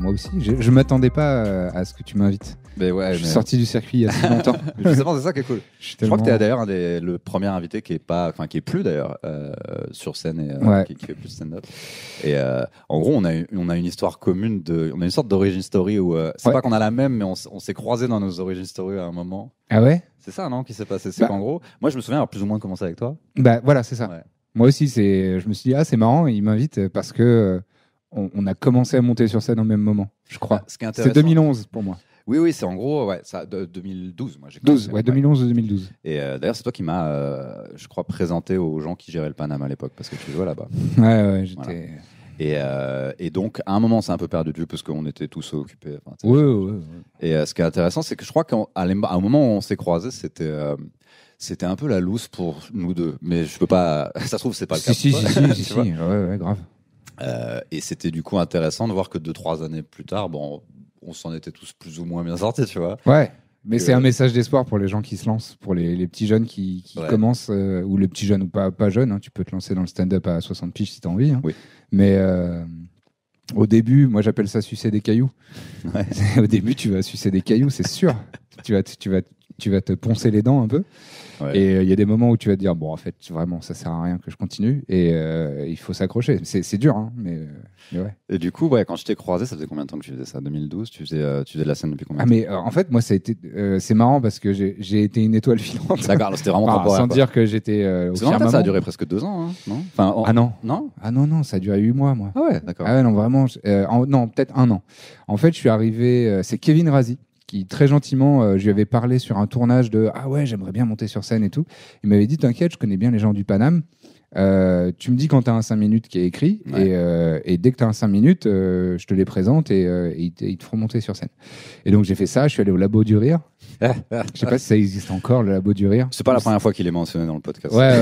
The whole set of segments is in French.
moi aussi. Je m'attendais pas à ce que tu m'invites. Ouais, je suis sorti du circuit il y a si longtemps. Justement, c'est ça qui est cool. Je crois que tu es d'ailleurs le premier invité qui est plus d'ailleurs sur scène et qui fait plus stand-up. Et en gros, on a une histoire commune, on a une sorte d'origin story où c'est pas qu'on a la même, mais on s'est croisés dans nos origin story à un moment. Ah ouais? C'est ça, non, qui s'est passé. C'est qu'en gros, moi, je me souviens avoir plus ou moins commencé avec toi. Bah voilà, c'est ça. Ouais. Moi aussi, je me suis dit, c'est marrant, il m'invite parce que on a commencé à monter sur scène au même moment, je crois. C'est 2011 pour moi. Oui, c'est en gros, 2012. Moi, j'ai 2011 ou 2012. Et d'ailleurs, c'est toi qui m'as, je crois, présenté aux gens qui géraient le Paname à l'époque, parce que tu jouais là-bas. Ouais, j'étais... Voilà. Et donc, à un moment, c'est un peu perdu de vue, parce qu'on était tous occupés. Ouais. Et ce qui est intéressant, c'est que je crois qu'à un moment où on s'est croisés, c'était un peu la loose pour nous deux. Mais je peux pas... Ça se trouve, c'est pas le cas. Si, ouais, grave. Et c'était du coup intéressant de voir que 2-3 années plus tard, on s'en était tous plus ou moins bien sortis, tu vois. Ouais, mais c'est un message d'espoir pour les gens qui se lancent, pour les petits jeunes qui commencent, ou les petits jeunes ou pas jeunes. Hein, tu peux te lancer dans le stand-up à 60 piges si tu as envie. Hein. Oui. Mais au début, moi j'appelle ça sucer des cailloux. Ouais. Au début, tu vas sucer des cailloux, c'est sûr. tu vas te poncer les dents un peu. Ouais. Et il y a des moments où tu vas te dire, bon, en fait, vraiment, ça sert à rien que je continue. Et il faut s'accrocher. C'est dur, hein, mais ouais. Et du coup, quand je t'ai croisé, ça faisait combien de temps que tu faisais ça? 2012? Tu faisais de la scène depuis combien de temps? Mais en fait, moi, ça a été, c'est marrant parce que j'ai été une étoile filante. D'accord, c'était vraiment temporaire. Sans dire que j'étais au firmament. Ça a duré presque 2 ans, hein, non? Ah non. Non? Ah non, ça a duré 8 mois, moi. Ah ouais, d'accord. Ah ouais, non, vraiment. Non, peut-être 1 an. En fait, je suis arrivé, c'est Kevin Razi qui très gentiment, je lui avais parlé sur un tournage de « Ah ouais, j'aimerais bien monter sur scène et tout ». Il m'avait dit « T'inquiète, je connais bien les gens du Paname. Tu me dis quand tu as un 5 minutes qui est écrit et dès que tu as un 5 minutes, je te les présente et ils te feront monter sur scène ». Et donc j'ai fait ça, je suis allé au Labo du Rire. Je sais pas si ça existe encore, le Labo du Rire. C'est pas la première fois qu'il est mentionné dans le podcast. Ouais.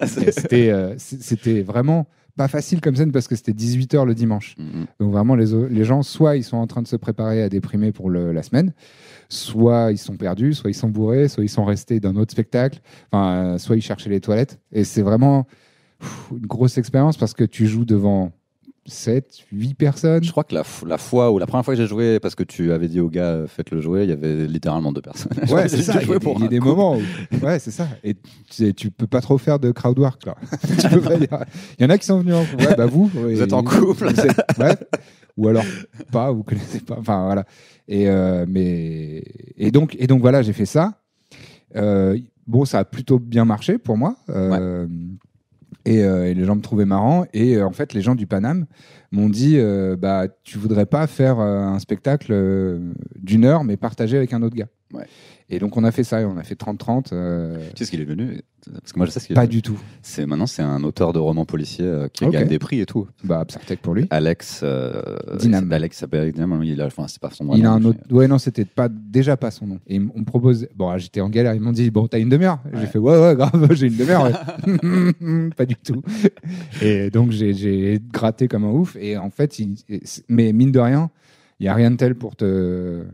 C'était vraiment... pas facile comme scène parce que c'était 18h le dimanche. Donc vraiment, les gens, soit ils sont en train de se préparer à déprimer pour la semaine, soit ils sont perdus, soit ils sont bourrés, soit ils sont restés d'un autre spectacle, soit ils cherchaient les toilettes. Et c'est vraiment une grosse expérience parce que tu joues devant 7, 8 personnes. Je crois que la première fois que j'ai joué, parce que tu avais dit aux gars, faites-le jouer, il y avait littéralement 2 personnes. Ouais, c'est ça. Il y a des moments où... Ouais, c'est ça. Et tu peux pas trop faire de crowd work, là. Tu peux pas dire... Il y en a qui sont venus en couple. Ouais, vous êtes en couple. Ouais. Ou alors pas, vous connaissez pas. Enfin, voilà. Et donc, voilà, j'ai fait ça. Ça a plutôt bien marché pour moi. Et les gens me trouvaient marrant. Et en fait, les gens du Paname m'ont dit tu voudrais pas faire un spectacle d'1 heure, mais partagé avec un autre gars. Ouais. Et donc, on a fait ça. On a fait 30-30. Tu sais ce qu'il est devenu? Parce que moi, je sais ce qu'il est pas devenu. du tout. Maintenant, c'est un auteur de romans policiers qui gagne des prix et tout. Psartec pour lui. Alex Dinam. Alex s'appelle Dinam. C'est pas son nom. Il a un autre. Ouais, non, c'était déjà pas son nom. Et on me propose. J'étais en galère. Ils m'ont dit, t'as une demi-heure? Ouais. J'ai fait, ouais, grave, j'ai une demi-heure. Ouais. Pas du tout. Et donc, j'ai gratté comme un ouf. Et en fait, mais mine de rien, il y a rien de tel pour te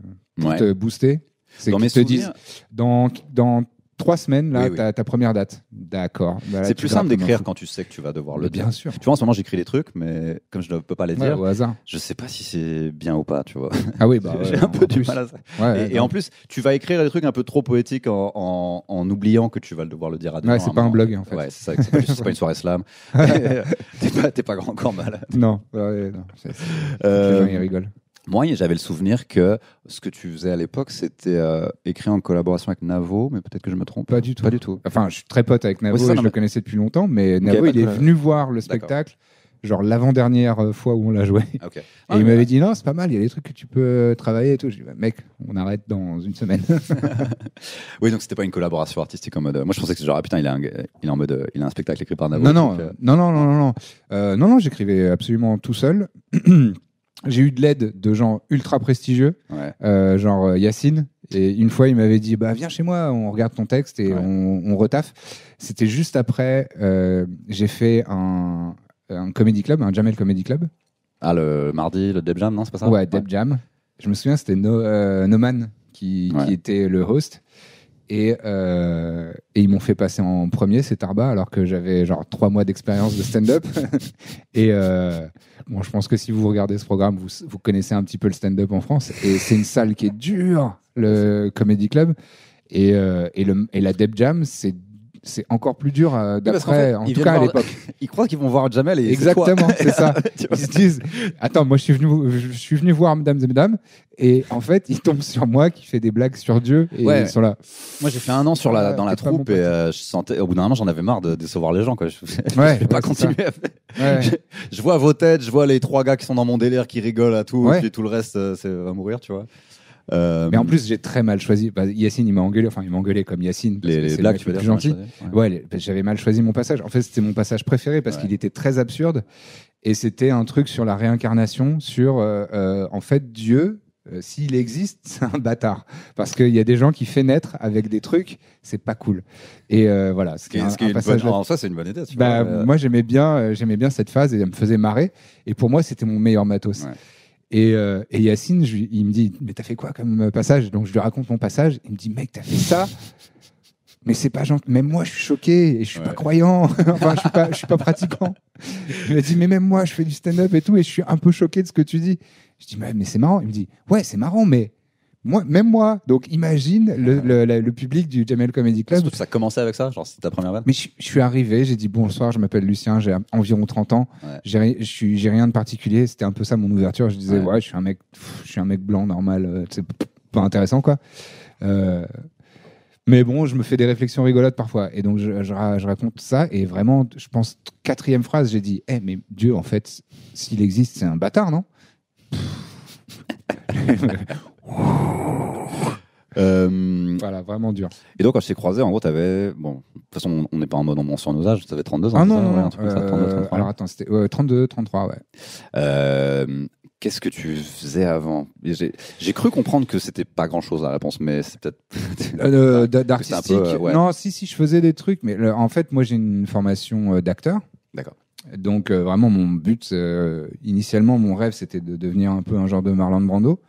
booster. C'est qu'ils te disent, dans 3 semaines, là, t'as ta première date. D'accord. C'est plus simple d'écrire quand tu sais que tu vas devoir le dire. Bien sûr. Tu vois, en ce moment, j'écris des trucs, mais comme je ne peux pas les dire, au hasard. Je sais pas si c'est bien ou pas, tu vois. Ah oui, j'ai un peu du mal à ça. Et en plus, tu vas écrire des trucs un peu trop poétiques en oubliant que tu vas devoir le dire à des gens. Ouais, c'est pas un blog, en fait. Ouais, c'est ça. C'est pas une soirée slam. T'es pas encore malade. Non. Non. Les gens, ils rigolent. Moi, j'avais le souvenir que ce que tu faisais à l'époque, c'était écrit en collaboration avec Navo, mais peut-être que je me trompe. Pas du tout. Enfin, je suis très pote avec Navo et je le connaissais depuis longtemps, mais Navo, il est venu voir le spectacle, genre l'avant-dernière fois où on l'a joué. Okay. Et il m'avait dit, non, c'est pas mal, il y a des trucs que tu peux travailler et tout. Je dis, mec, on arrête dans 1 semaine. Oui, donc c'était pas une collaboration artistique en mode. Moi, je pensais que c'est genre, putain, il est en mode, il a un spectacle écrit par Navo. Non, j'écrivais absolument tout seul. J'ai eu de l'aide de gens ultra prestigieux, genre Yacine. Et une fois, il m'avait dit, viens chez moi, on regarde ton texte et on retaffe. C'était juste après, j'ai fait un comedy club, un Jamel Comedy Club. Ah, le mardi, le Deb Jam, non, c'est pas ça? Ouais, Deb Jam. Je me souviens, c'était Noman qui était le host. Et ils m'ont fait passer en premier, c'est Tarba, alors que j'avais genre 3 mois d'expérience de stand-up. Et bon, je pense que si vous regardez ce programme, vous connaissez un petit peu le stand-up en France. Et c'est une salle qui est dure, le Comedy Club. Et la Deb Jam, c'est encore plus dur d'après, en tout cas à l'époque. Ils croient qu'ils vont voir Jamel et exactement, c'est ça. Ils se disent, attends, moi je suis venu voir Mesdames et Mesdames, et en fait ils tombent sur moi qui fais des blagues sur Dieu et ils sont là. Moi j'ai fait 1 an dans la troupe et je sentais, au bout d'un moment j'en avais marre de décevoir les gens, quoi. Je vais pas continuer à faire. Je vois vos têtes, je vois les 3 gars qui sont dans mon délire qui rigolent à tout, et puis tout le reste va mourir, tu vois. Mais en plus, j'ai très mal choisi. Yacine, il m'a engueulé comme Yacine. Les blagues, tu veux dire, plus gentil. J'avais mal choisi mon passage. En fait, c'était mon passage préféré parce qu'il était très absurde. Et c'était un truc sur la réincarnation, sur en fait, Dieu, s'il existe, c'est un bâtard. Parce qu'il y a des gens qui fait naître avec des trucs, c'est pas cool. Et voilà. Ça, c'est une bonne idée. Moi, j'aimais bien cette phase et elle me faisait marrer. Et pour moi, c'était mon meilleur matos. Ouais. Et Yacine, il me dit, mais t'as fait quoi comme passage? Donc je lui raconte mon passage. Il me dit, mec, t'as fait ça? Mais c'est pas gentil. Même moi, je suis choqué et je suis pas croyant. Enfin, je suis pas pratiquant. Il m'a dit, mais même moi, je fais du stand-up et tout, et je suis un peu choqué de ce que tu dis. Je dis, mais c'est marrant. Il me dit, ouais, c'est marrant, mais même moi. Donc imagine le public du Jamel Comedy Club. Ça a commencé avec ça, genre c'était ta première vanne? Mais je suis arrivé, j'ai dit bonsoir, je m'appelle Lucien, j'ai environ 30 ans, j'ai rien de particulier. C'était un peu ça mon ouverture. Je disais je suis un mec blanc normal, c'est pas intéressant quoi. Mais bon, je me fais des réflexions rigolotes parfois. Et donc je raconte ça et vraiment, je pense 4e phrase, j'ai dit mais Dieu en fait, s'il existe, c'est un bâtard, non? Voilà, vraiment dur. Et donc, quand je t'ai croisé, en gros, t'avais. Bon, de toute façon, on n'est pas en mode on mentionne nos âges, t'avais 32 ans. Ah non, un truc comme ça, 32, 33. Alors attends, c'était 32, 33, ouais. Qu'est-ce que tu faisais avant? J'ai cru comprendre que c'était pas grand-chose la réponse, mais c'est peut-être. D'artistique. Non, si, je faisais des trucs, mais en fait, moi, j'ai une formation d'acteur. D'accord. Donc vraiment mon but initialement mon rêve c'était de devenir un peu un genre de Marlon Brando.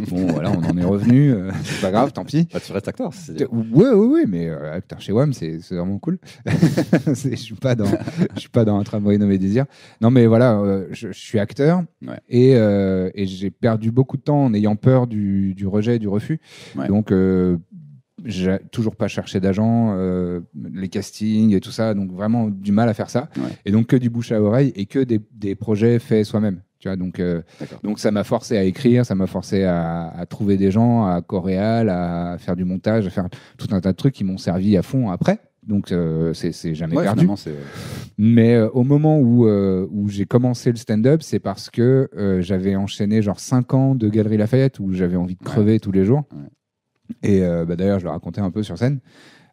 Bon voilà, on en est revenu, c'est pas grave, tant pis. Tu restes acteur. Oui, mais acteur chez WAM c'est vraiment cool. Je suis pas dans un tramway nommé Désir. Non mais voilà, je suis acteur et j'ai perdu beaucoup de temps en ayant peur du rejet, du refus. Donc j'ai toujours pas cherché d'agent, les castings et tout ça, donc vraiment du mal à faire ça. Et donc que du bouche à oreille et que des projets faits soi-même. Tu vois, donc ça m'a forcé à écrire, ça m'a forcé à trouver des gens, à coréal, à faire du montage, à faire tout un tas de trucs qui m'ont servi à fond après. Donc c'est jamais perdu. Mais au moment où j'ai commencé le stand-up, c'est parce que j'avais enchaîné genre 5 ans de Galerie Lafayette où j'avais envie de crever tous les jours. Et d'ailleurs, je le racontais un peu sur scène.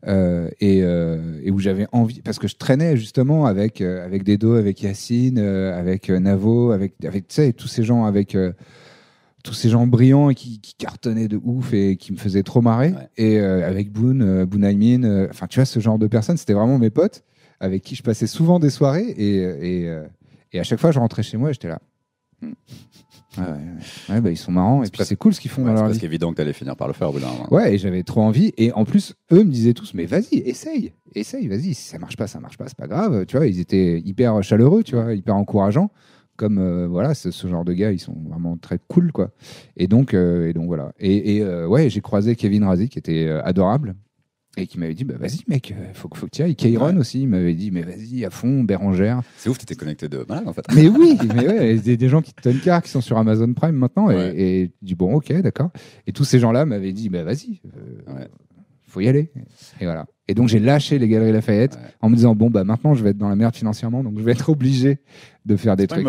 Et où j'avais envie, parce que je traînais justement avec Dedo, avec Yacine, avec Navo, avec tu sais, tous ces gens brillants et qui cartonnaient de ouf et qui me faisaient trop marrer. Et avec Boone Aymin, enfin tu vois, ce genre de personnes, c'était vraiment mes potes avec qui je passais souvent des soirées et à chaque fois je rentrais chez moi et j'étais là. Ils sont marrants et puis c'est cool ce qu'ils font dans leur vie. C'est évident que t'allais finir par le faire au bout d'un moment. Ouais, et j'avais trop envie et en plus eux me disaient tous mais vas-y, essaye, vas-y, si ça marche pas, c'est pas grave, tu vois, ils étaient hyper chaleureux, tu vois, hyper encourageants comme voilà, ce genre de gars, ils sont vraiment très cool quoi. Et donc voilà. Et j'ai croisé Kevin Razi qui était adorable. Et qui m'avait dit, bah vas-y mec, faut que tu ailles. Kairon aussi, il m'avait dit, mais vas-y à fond, Bérangère. C'est ouf, t'étais connecté de malade en fait. Mais oui, des gens qui te donnent car, qui sont sur Amazon Prime maintenant. Et tu dis, bon ok, d'accord. Et tous ces gens-là m'avaient dit, bah vas-y, faut y aller. Et voilà. Et donc j'ai lâché les Galeries Lafayette en me disant, bon bah maintenant je vais être dans la merde financièrement, donc je vais être obligé de faire des trucs.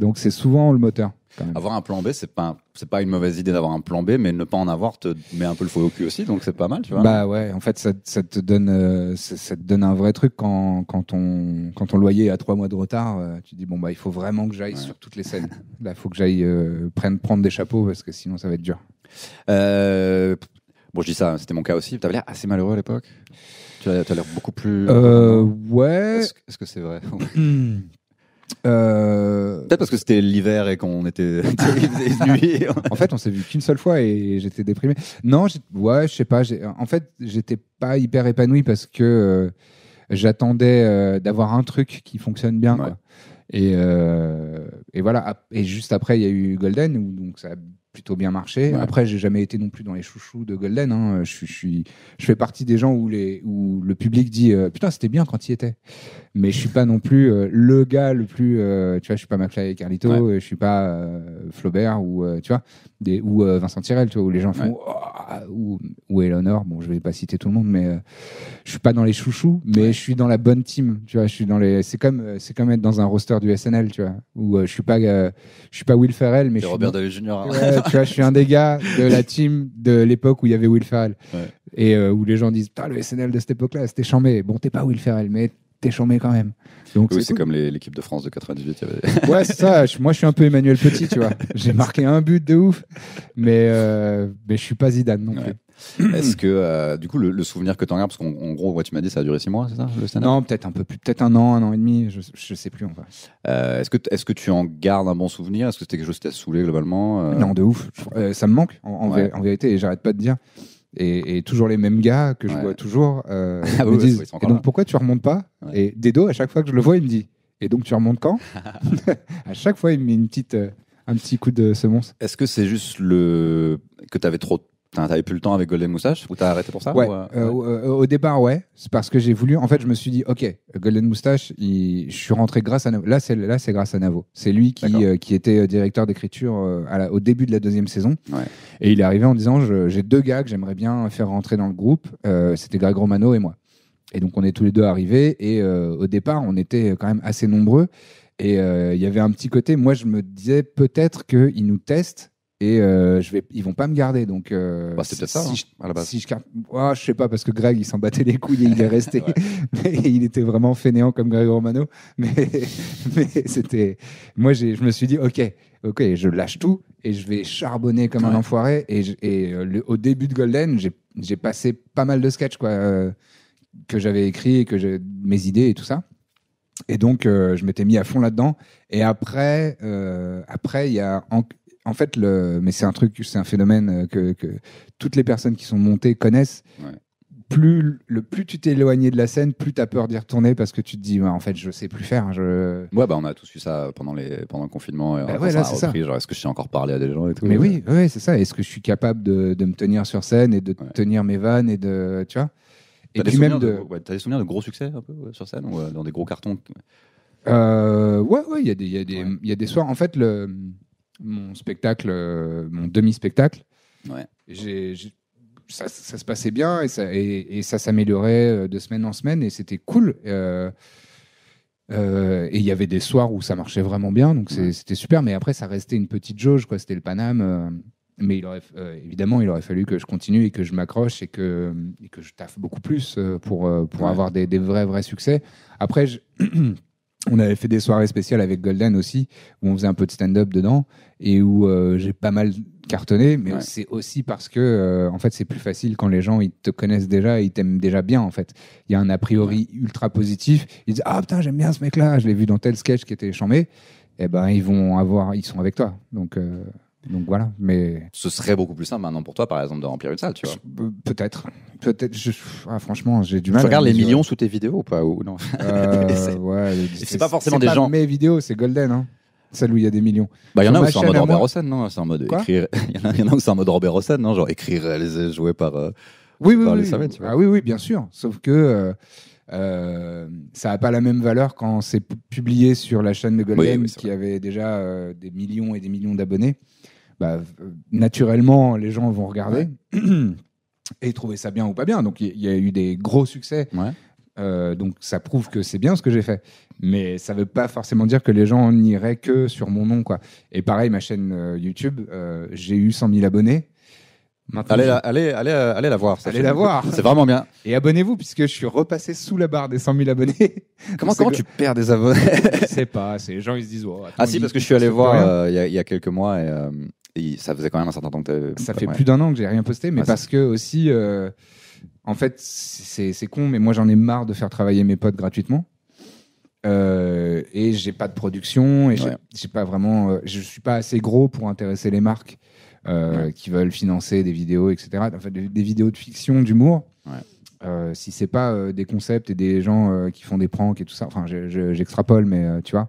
Donc c'est souvent le moteur. Avoir un plan B, c'est pas une mauvaise idée d'avoir un plan B, mais ne pas en avoir te met un peu le feu au cul aussi, donc c'est pas mal, tu vois. Bah ouais, en fait, ça te donne un vrai truc quand ton loyer est à 3 mois de retard. Tu dis bon bah il faut vraiment que j'aille sur toutes les scènes. Là, il faut que j'aille prendre des chapeaux parce que sinon ça va être dur. Bon, je dis ça, c'était mon cas aussi. T'avais l'air assez malheureux à l'époque. Tu as l'air beaucoup plus. Ouais. Est-ce que c'est vrai? Peut-être parce que c'était l'hiver et qu'on était nuit. En fait, on s'est vu qu'une seule fois et j'étais déprimé. Non, je sais pas. En fait, j'étais pas hyper épanoui parce que j'attendais d'avoir un truc qui fonctionne bien. Quoi. Et voilà. Et juste après, il y a eu Golden, donc ça a plutôt bien marché. Ouais. Après, j'ai jamais été non plus dans les chouchous de Golden. Hein. Je fais partie des gens où le public dit putain, c'était bien quand il était. Mais je suis pas non plus le gars le plus. Tu vois, je suis pas McFly et Carlito, je suis pas Flaubert ou tu vois, ou Vincent Tirel, tu vois, où les gens font ou Eleanor. Bon, je vais pas citer tout le monde, mais je suis pas dans les chouchous, mais je suis dans la bonne team. Tu vois, je suis dans les. C'est comme être dans un roster du SNL, tu vois, où je suis pas Will Ferrell, mais je suis Robert Downey Jr. Hein. Tu vois, je suis un des gars de la team de l'époque où il y avait Will Ferrell et où les gens disent putain, le SNL de cette époque-là, c'était chambé. Bon, t'es pas Will Ferrell, mais t'es chambé quand même. Donc, oui, c'est cool. Comme l'équipe de France de 98. Il y avait... Ouais, c'est ça. Moi, je suis un peu Emmanuel Petit, tu vois. J'ai marqué un but de ouf, mais je suis pas Zidane non plus. Est-ce que, du coup, le souvenir que tu en gardes, parce qu'en gros, tu m'as dit ça a duré 6 mois, c'est ça, le stand-up ? Non, peut-être un peu plus, peut-être un an et demi, je sais plus. Enfin. Est-ce que tu en gardes un bon souvenir ? Est-ce que c'était quelque chose qui t'a saoulé globalement ? Non, de ouf. Ça me manque, en vérité, et j'arrête pas de dire. Et toujours les mêmes gars que je vois toujours me disent et donc pourquoi tu remontes pas ? Et Dedo, à chaque fois que je le vois, il me dit et donc tu remontes quand ? À chaque fois, il me met un petit coup de semonce. Est-ce que c'est juste que t'avais plus le temps avec Golden Moustache ou t'as arrêté pour ça ? Ouais. Au départ, ouais. C'est parce que j'ai voulu. En fait, je me suis dit, ok, Golden Moustache, je suis rentré grâce à Navo. Là, c'est grâce à Navo. C'est lui qui était directeur d'écriture au début de la 2e saison. Ouais. Et il est arrivé en disant, j'ai 2 gars que j'aimerais bien faire rentrer dans le groupe. C'était Greg Romano et moi. Et donc, on est tous les 2 arrivés. Et au départ, on était quand même assez nombreux. Et il y avait un petit côté. Moi, je me disais peut-être qu'ils nous testent. Et ils vont pas me garder, donc c'est peut-être ça à la base. Si je sais pas, parce que Greg il s'en battait les couilles et il est resté. Et il était vraiment fainéant comme Greg Romano, mais c'était moi je me suis dit ok, je lâche tout et je vais charbonner comme un enfoiré. Et au début de Golden, j'ai passé pas mal de sketchs que j'avais écrits et mes idées et tout ça. Et donc je m'étais mis à fond là-dedans. Et après il y a en fait, mais c'est un phénomène que toutes les personnes qui sont montées connaissent. Ouais. Plus tu t'es éloigné de la scène, plus tu as peur d'y retourner parce que tu te dis, en fait, je sais plus faire. Ouais, on a tous eu ça pendant le confinement. Et c'est ça. Genre, est-ce que je sais encore parler à des gens et tout. Mais oui, c'est ça. Est-ce que je suis capable de me tenir sur scène et de tenir mes vannes et de, tu vois. Et puis même t'as des souvenirs de gros succès un peu sur scène ou dans des gros cartons. Ouais, il y a des soirs. En fait, mon spectacle, mon demi-spectacle, ça se passait bien et ça s'améliorait de semaine en semaine et c'était cool. Et il y avait des soirs où ça marchait vraiment bien, donc c'était super. Mais après, ça restait une petite jauge, quoi. C'était le Paname. Mais évidemment, il aurait fallu que je continue et que je m'accroche et que je taffe beaucoup plus pour avoir des vrais succès. Après, on avait fait des soirées spéciales avec Golden aussi, où on faisait un peu de stand-up dedans et où j'ai pas mal cartonné, mais c'est aussi parce que en fait c'est plus facile quand les gens ils te connaissent déjà, ils t'aiment déjà bien en fait. Il y a un a priori ultra positif. Ils disent ah putain j'aime bien ce mec-là, je l'ai vu dans tel sketch qui était chambé. Et ben ils sont avec toi. Donc voilà, mais ce serait beaucoup plus simple maintenant pour toi, par exemple, de remplir une salle, tu vois. Peut-être. Franchement, j'ai du mal. Tu regardes les millions sous tes vidéos ou pas ou non c'est pas forcément des gens. Mes vidéos, c'est Golden, hein. Celle où il y a des millions. Il y en a où c'est en mode Robert Hossein, non ? C'est en mode écrire. Il y en a où c'est en mode Robert Hossein, non ? Genre écrire, les jouer par. Les Samet, tu vois. Ah oui, bien sûr. Sauf que. Ça n'a pas la même valeur quand c'est publié sur la chaîne de Golden qui avait déjà des millions et des millions d'abonnés. Naturellement, les gens vont regarder et trouver ça bien ou pas bien. Donc, il y a eu des gros succès. Donc, ça prouve que c'est bien ce que j'ai fait. Mais ça ne veut pas forcément dire que les gens n'iraient que sur mon nom, quoi. Et pareil, ma chaîne YouTube, j'ai eu 100 000 abonnés. Maintenant, allez la voir. Allez la voir. C'est vraiment bien. Et abonnez-vous, puisque je suis repassé sous la barre des 100 000 abonnés. Comment tu perds des abonnés ? Je sais pas. Les gens, ils se disent... parce que je suis allé voir il y a quelques mois et ça faisait quand même un certain temps que ça fait plus d'1 an que j'ai rien posté, mais parce que aussi... en fait, c'est con, mais moi, j'en ai marre de faire travailler mes potes gratuitement. Et j'ai pas de production et j'ai pas vraiment, je suis pas assez gros pour intéresser les marques qui veulent financer des vidéos, etc. Enfin, des vidéos de fiction, d'humour. Si c'est pas des concepts et des gens qui font des pranks et tout ça, enfin j'extrapole, mais tu vois,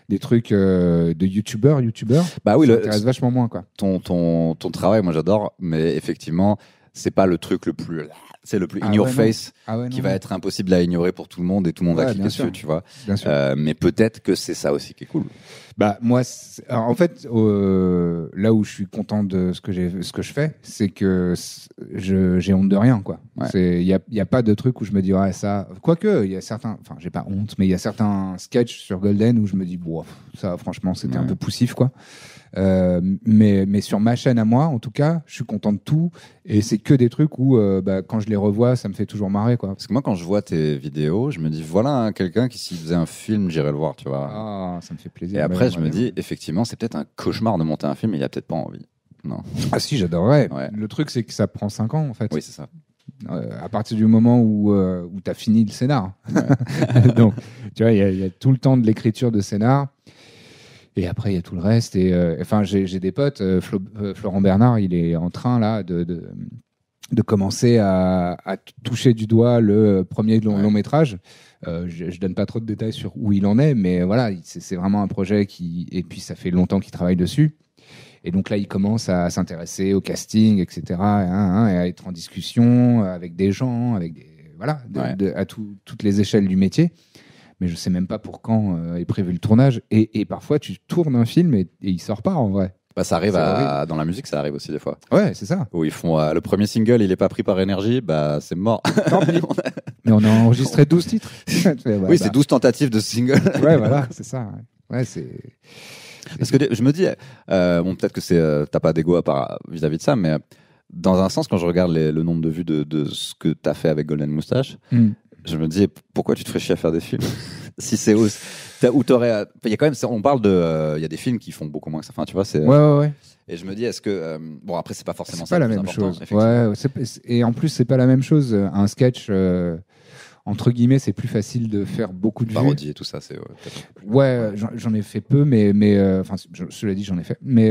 des trucs de youtubeurs, bah oui, ça m'intéresse vachement moins, quoi. Ton travail, moi j'adore, mais effectivement, c'est pas le truc le plus, c'est le plus in your face qui va être impossible à ignorer pour tout le monde et tout le monde va cliquer dessus, tu vois. Mais peut-être que c'est ça aussi qui est cool. Bah moi, alors, en fait, là où je suis content de ce que je fais, c'est que j'ai honte de rien, quoi. Il y a pas de truc où je me dis ça. Quoique, il y a certains, enfin j'ai pas honte, mais il y a certains sketchs sur Golden où je me dis ça, franchement, c'était un peu poussif, quoi. Mais sur ma chaîne à moi, en tout cas, je suis content de tout et c'est que des trucs où quand je les revois, ça me fait toujours marrer, quoi. Parce que moi, quand je vois tes vidéos, je me dis voilà, quelqu'un qui s'il faisait un film, j'irais le voir, tu vois. Ah, ça me fait plaisir. Et après, je me dis effectivement, c'est peut-être un cauchemar de monter un film, il a peut-être pas envie. Non. Ah si, j'adorerais. Le truc, c'est que ça prend 5 ans, en fait. Oui, c'est ça. À partir du moment où tu as fini le scénar. Donc, tu vois, il y a tout le temps de l'écriture de scénar. Et après, il y a tout le reste. Et enfin, j'ai des potes. Florent Bernard, il est en train là de commencer à toucher du doigt le premier long métrage. Je donne pas trop de détails sur où il en est, mais voilà, c'est vraiment un projet et puis ça fait longtemps qu'il travaille dessus. Et donc là, il commence à s'intéresser au casting, etc., et à être en discussion avec des gens, à toutes les échelles du métier. Mais je sais même pas pour quand est prévu le tournage. Et parfois, tu tournes un film et il sort pas, en vrai. Bah, ça arrive dans la musique, ça arrive aussi des fois. Ouais, c'est ça. Où ils font le premier single, il est pas pris par Énergie, bah c'est mort. Mais on a enregistré 12 titres. Oui, c'est 12 tentatives de single. Ouais, voilà, c'est ça. Ouais, c'est... Parce que je me dis, peut-être que t'as pas d'ego vis-à-vis de ça, mais dans un sens, quand je regarde le nombre de vues de ce que t'as fait avec Golden Moustache, je me dis, pourquoi tu te ferais chier à faire des films? Si c'est où t'aurais, il y a quand même, on parle il y a des films qui font beaucoup moins que ça. Enfin, tu vois, c'est. Ouais. Et je me dis, est-ce que, bon, après, c'est pas forcément c'est pas la même chose. Ouais, et en plus, c'est pas la même chose. Un sketch, entre guillemets, c'est plus facile de faire beaucoup de parodie vues. Et tout ça, c'est. Ouais, j'en ai fait peu, mais enfin, cela dit, j'en ai fait. Mais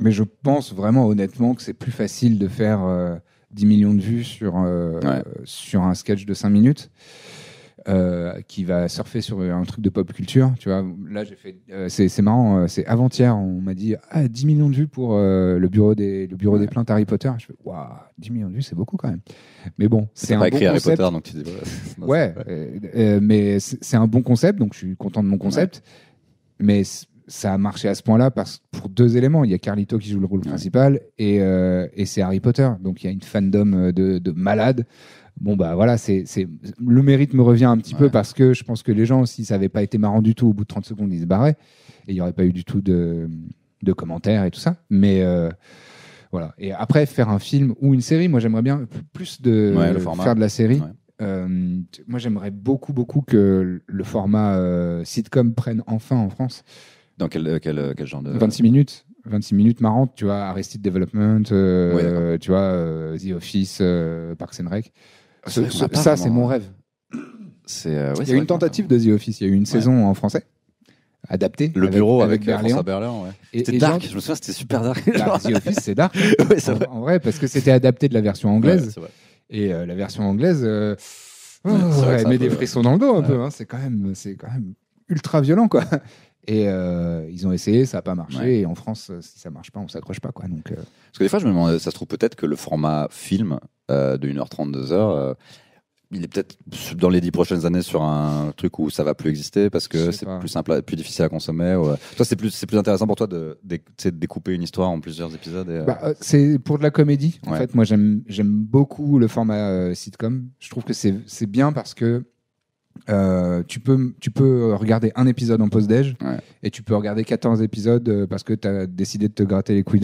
je pense vraiment, honnêtement, que c'est plus facile de faire 10 millions de vues sur un sketch de 5 minutes. Qui va surfer sur un truc de pop culture, tu vois. Là, j'ai fait, c'est marrant, c'est avant-hier, on m'a dit 10 millions de vues pour le bureau des plaintes Harry Potter. Je fais 10 millions de vues, c'est beaucoup quand même. Mais bon, c'est un bon concept. Harry Potter, donc tu dis mais c'est un bon concept, donc je suis content de mon concept. Mais ça a marché à ce point-là pour 2 éléments. Il y a Carlito qui joue le rôle principal et c'est Harry Potter, donc il y a une fandom de malades. Bon, bah voilà, le mérite me revient un petit peu parce que je pense que les gens, si ça n'avait pas été marrant du tout, au bout de 30 secondes, ils se barraient et il n'y aurait pas eu du tout de commentaires et tout ça. Mais voilà. Et après, faire un film ou une série, moi j'aimerais bien plus faire de la série. Moi j'aimerais beaucoup que le format sitcom prenne enfin en France. Dans quel genre de... 26 minutes. 26 minutes marrantes, tu vois, Arrested Development, tu vois, The Office, Parks and Rec. Ça, c'est mon rêve. Il y a eu une tentative de The Office, il y a eu une saison en français, adaptée. Le bureau avec François Berléand, C'était dark, je me souviens, c'était super dark. The Office, c'est dark. Oui, c'est vrai. En vrai, parce que c'était adapté de la version anglaise. Et la version anglaise, elle met des frissons dans le dos un peu. Hein. C'est quand même ultra violent, quoi. Et ils ont essayé, ça n'a pas marché. Et en France, si ça ne marche pas, on ne s'accroche pas, quoi. Donc, Parce que des fois, je me demande, ça se trouve peut-être que le format film de 1h30, 2h, il est peut-être dans les 10 prochaines années sur un truc où ça ne va plus exister parce que c'est plus simple, plus difficile à consommer. Toi, c'est plus intéressant pour toi de découper une histoire en plusieurs épisodes c'est pour de la comédie. En fait, moi, j'aime beaucoup le format sitcom. Je trouve que c'est bien parce que tu peux regarder un épisode en pause-déj et tu peux regarder 14 épisodes parce que tu as décidé de te gratter les couilles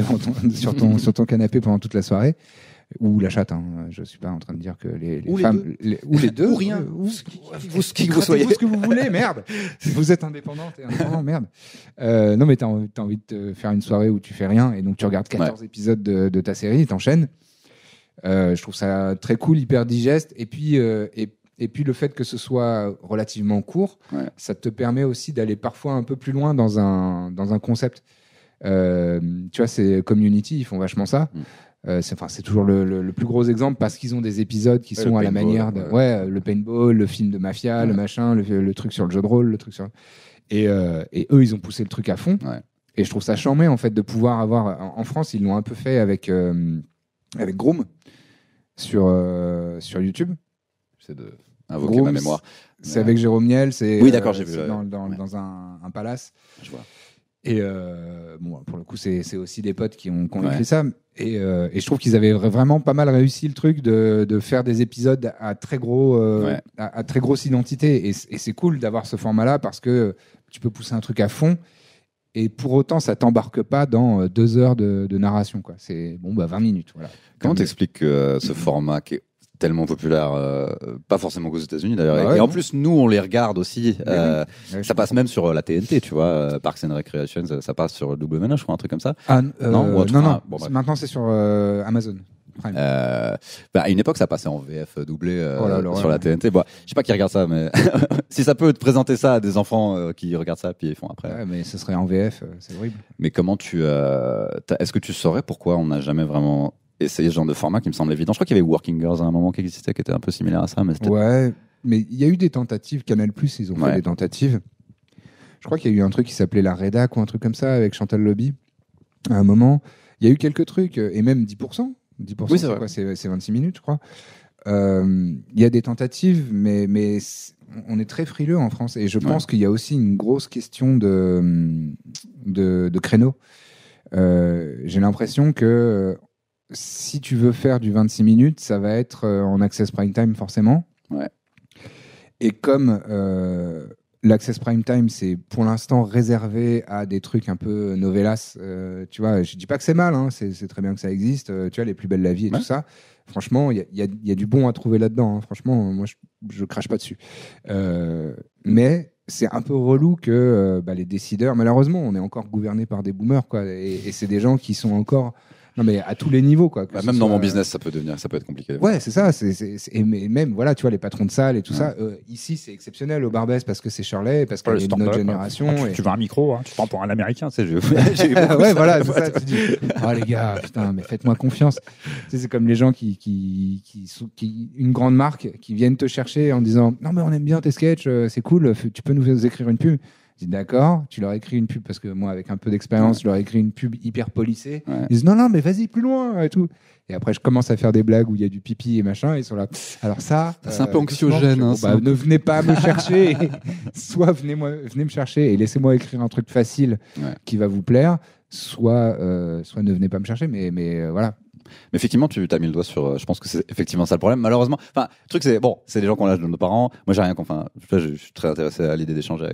sur ton canapé pendant toute la soirée. Ou la chatte, hein. Je suis pas en train de dire que les femmes... ou les deux. Ou rien. Qui que vous soyez. Ce que vous voulez, merde. Vous êtes indépendante et indépendant, merde. Non, mais t'as envie de te faire une soirée où tu fais rien et donc tu regardes 14 épisodes de ta série et t'enchaînes. Je trouve ça très cool, hyper digeste. Et puis Et puis le fait que ce soit relativement court, ça te permet aussi d'aller parfois un peu plus loin dans un concept. Tu vois, c'est Community, ils font vachement ça. C'est toujours le plus gros exemple parce qu'ils ont des épisodes qui sont à la manière de le paintball, le film de mafia, le machin, le truc sur le jeu de rôle, le truc sur... Et eux, ils ont poussé le truc à fond. Et je trouve ça charmé en fait de pouvoir avoir. En France, ils l'ont un peu fait avec Groom sur YouTube. C'est de invoquer ma mémoire. C'est avec Jérôme Niel. Oui, d'accord, j'ai vu. Dans un palace. Je vois. Et pour le coup, c'est aussi des potes qui ont écrit ça. Et je trouve qu'ils avaient vraiment pas mal réussi le truc de faire des épisodes à très grosse identité. Et c'est cool d'avoir ce format-là parce que tu peux pousser un truc à fond. Et pour autant, ça t'embarque pas dans 2 heures de narration, quoi. C'est 20 minutes. Voilà. Comment t'expliques ce format qui est tellement populaire, pas forcément qu'aux États-Unis d'ailleurs, et en plus nous on les regarde aussi. Ça passe même sur la TNT, tu vois, Parks and Recreation, ça passe sur WNH, je crois, un truc comme ça. Non. Maintenant c'est sur Amazon. À une époque, ça passait en VF doublé sur la TNT. Bon, je sais pas qui regarde ça, mais si ça peut te présenter ça à des enfants qui regardent ça, puis ils font après. Ouais, mais ce serait en VF, c'est horrible. Mais comment est-ce que tu saurais pourquoi on n'a jamais vraiment essayé ce genre de format qui me semble évident? Je crois qu'il y avait Working Girls à un moment qui existait, qui était un peu similaire à ça. Mais il y a eu des tentatives. Canal+, ils ont fait des tentatives. Je crois qu'il y a eu un truc qui s'appelait La Rédac ou un truc comme ça avec Chantal Lobby. À un moment, il y a eu quelques trucs, et même 10%. 10%, c'est quoi? C'est 26 minutes, je crois. Il y a des tentatives, mais on est très frileux en France. Et je pense qu'il y a aussi une grosse question de créneau. J'ai l'impression que si tu veux faire du 26 minutes, ça va être en Access Prime Time, forcément. Et comme l'Access Prime Time, c'est pour l'instant réservé à des trucs un peu novellas. Tu vois, je dis pas que c'est mal, hein, c'est très bien que ça existe. Tu vois, Les Plus Belles la Vie et tout ça. Franchement, il y a du bon à trouver là-dedans. Hein. Franchement, moi, je crache pas dessus. Mais c'est un peu relou que les décideurs, malheureusement, on est encore gouverné par des boomers, quoi. Et c'est des gens qui sont encore... Non, mais à tous les niveaux, quoi. Même dans mon business, ça peut être compliqué. Ouais, c'est ça. Et même, voilà, tu vois, les patrons de salle et tout ça. Ici, c'est exceptionnel au Barbès parce que c'est Shirley, parce qu'elle est de notre génération. Tu veux un micro, hein, tu prends pour un Américain, tu sais. Ouais, voilà, c'est ça. Tu dis, oh les gars, putain, mais faites-moi confiance. Tu sais, c'est comme les gens qui une grande marque, qui viennent te chercher en disant, non, mais on aime bien tes sketchs, c'est cool, tu peux nous écrire une pub. Je dis d'accord, tu leur écris une pub parce que moi, avec un peu d'expérience, je leur écris une pub hyper polissée. Ils disent non, mais vas-y plus loin et tout. Et après, je commence à faire des blagues où il y a du pipi et machin. Et ils sont là. Alors ça, c'est un peu anxiogène. Hein, ne venez pas me chercher. Soit venez me chercher et laissez-moi écrire un truc facile qui va vous plaire. Soit ne venez pas me chercher. Mais voilà. Mais effectivement, tu as mis le doigt sur. Je pense que c'est effectivement ça le problème. Malheureusement, le truc c'est des gens qui ont l'âge de nos parents. Moi, j'ai rien. Je suis très intéressé à l'idée d'échanger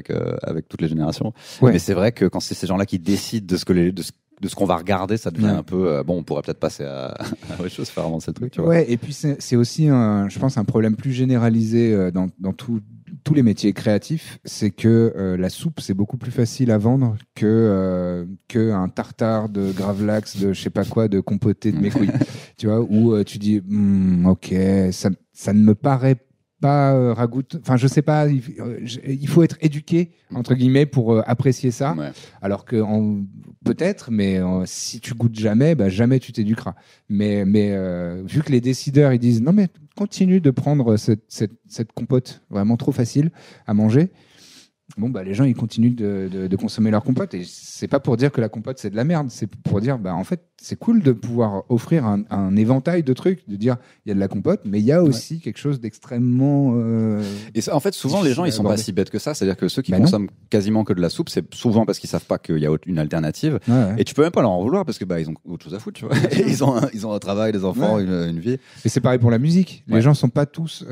avec toutes les générations. Mais c'est vrai que quand c'est ces gens-là qui décident de ce qu'on va regarder, ça devient un peu. On pourrait peut-être passer à autre chose, faire avancer le truc. Tu vois. Ouais. Et puis c'est aussi, je pense, un problème plus généralisé dans tous les métiers créatifs, c'est que la soupe, c'est beaucoup plus facile à vendre que un tartare de gravlax, de je sais pas quoi, de compoté de mes couilles. Tu vois, où tu dis, ok, ça ne me paraît pas ragoût. Enfin, je sais pas, il faut être éduqué, entre guillemets, pour apprécier ça. Ouais. Alors que peut-être, mais si tu goûtes jamais, jamais tu t'éduqueras. Mais vu que les décideurs, ils disent, non mais continue de prendre cette compote vraiment trop facile à manger, les gens ils continuent de consommer leur compote. Et c'est pas pour dire que la compote c'est de la merde, c'est pour dire en fait c'est cool de pouvoir offrir un éventail de trucs, de dire il y a de la compote, mais il y a aussi quelque chose d'extrêmement et ça, en fait souvent les gens ils sont pas si bêtes que ça, c'est-à-dire que ceux qui consomment quasiment que de la soupe, c'est souvent parce qu'ils savent pas qu'il y a une alternative. Et tu peux même pas leur en vouloir parce que ils ont autre chose à foutre, tu vois. Et ils ont un travail, des enfants, une vie. Et c'est pareil pour la musique, les gens sont pas tous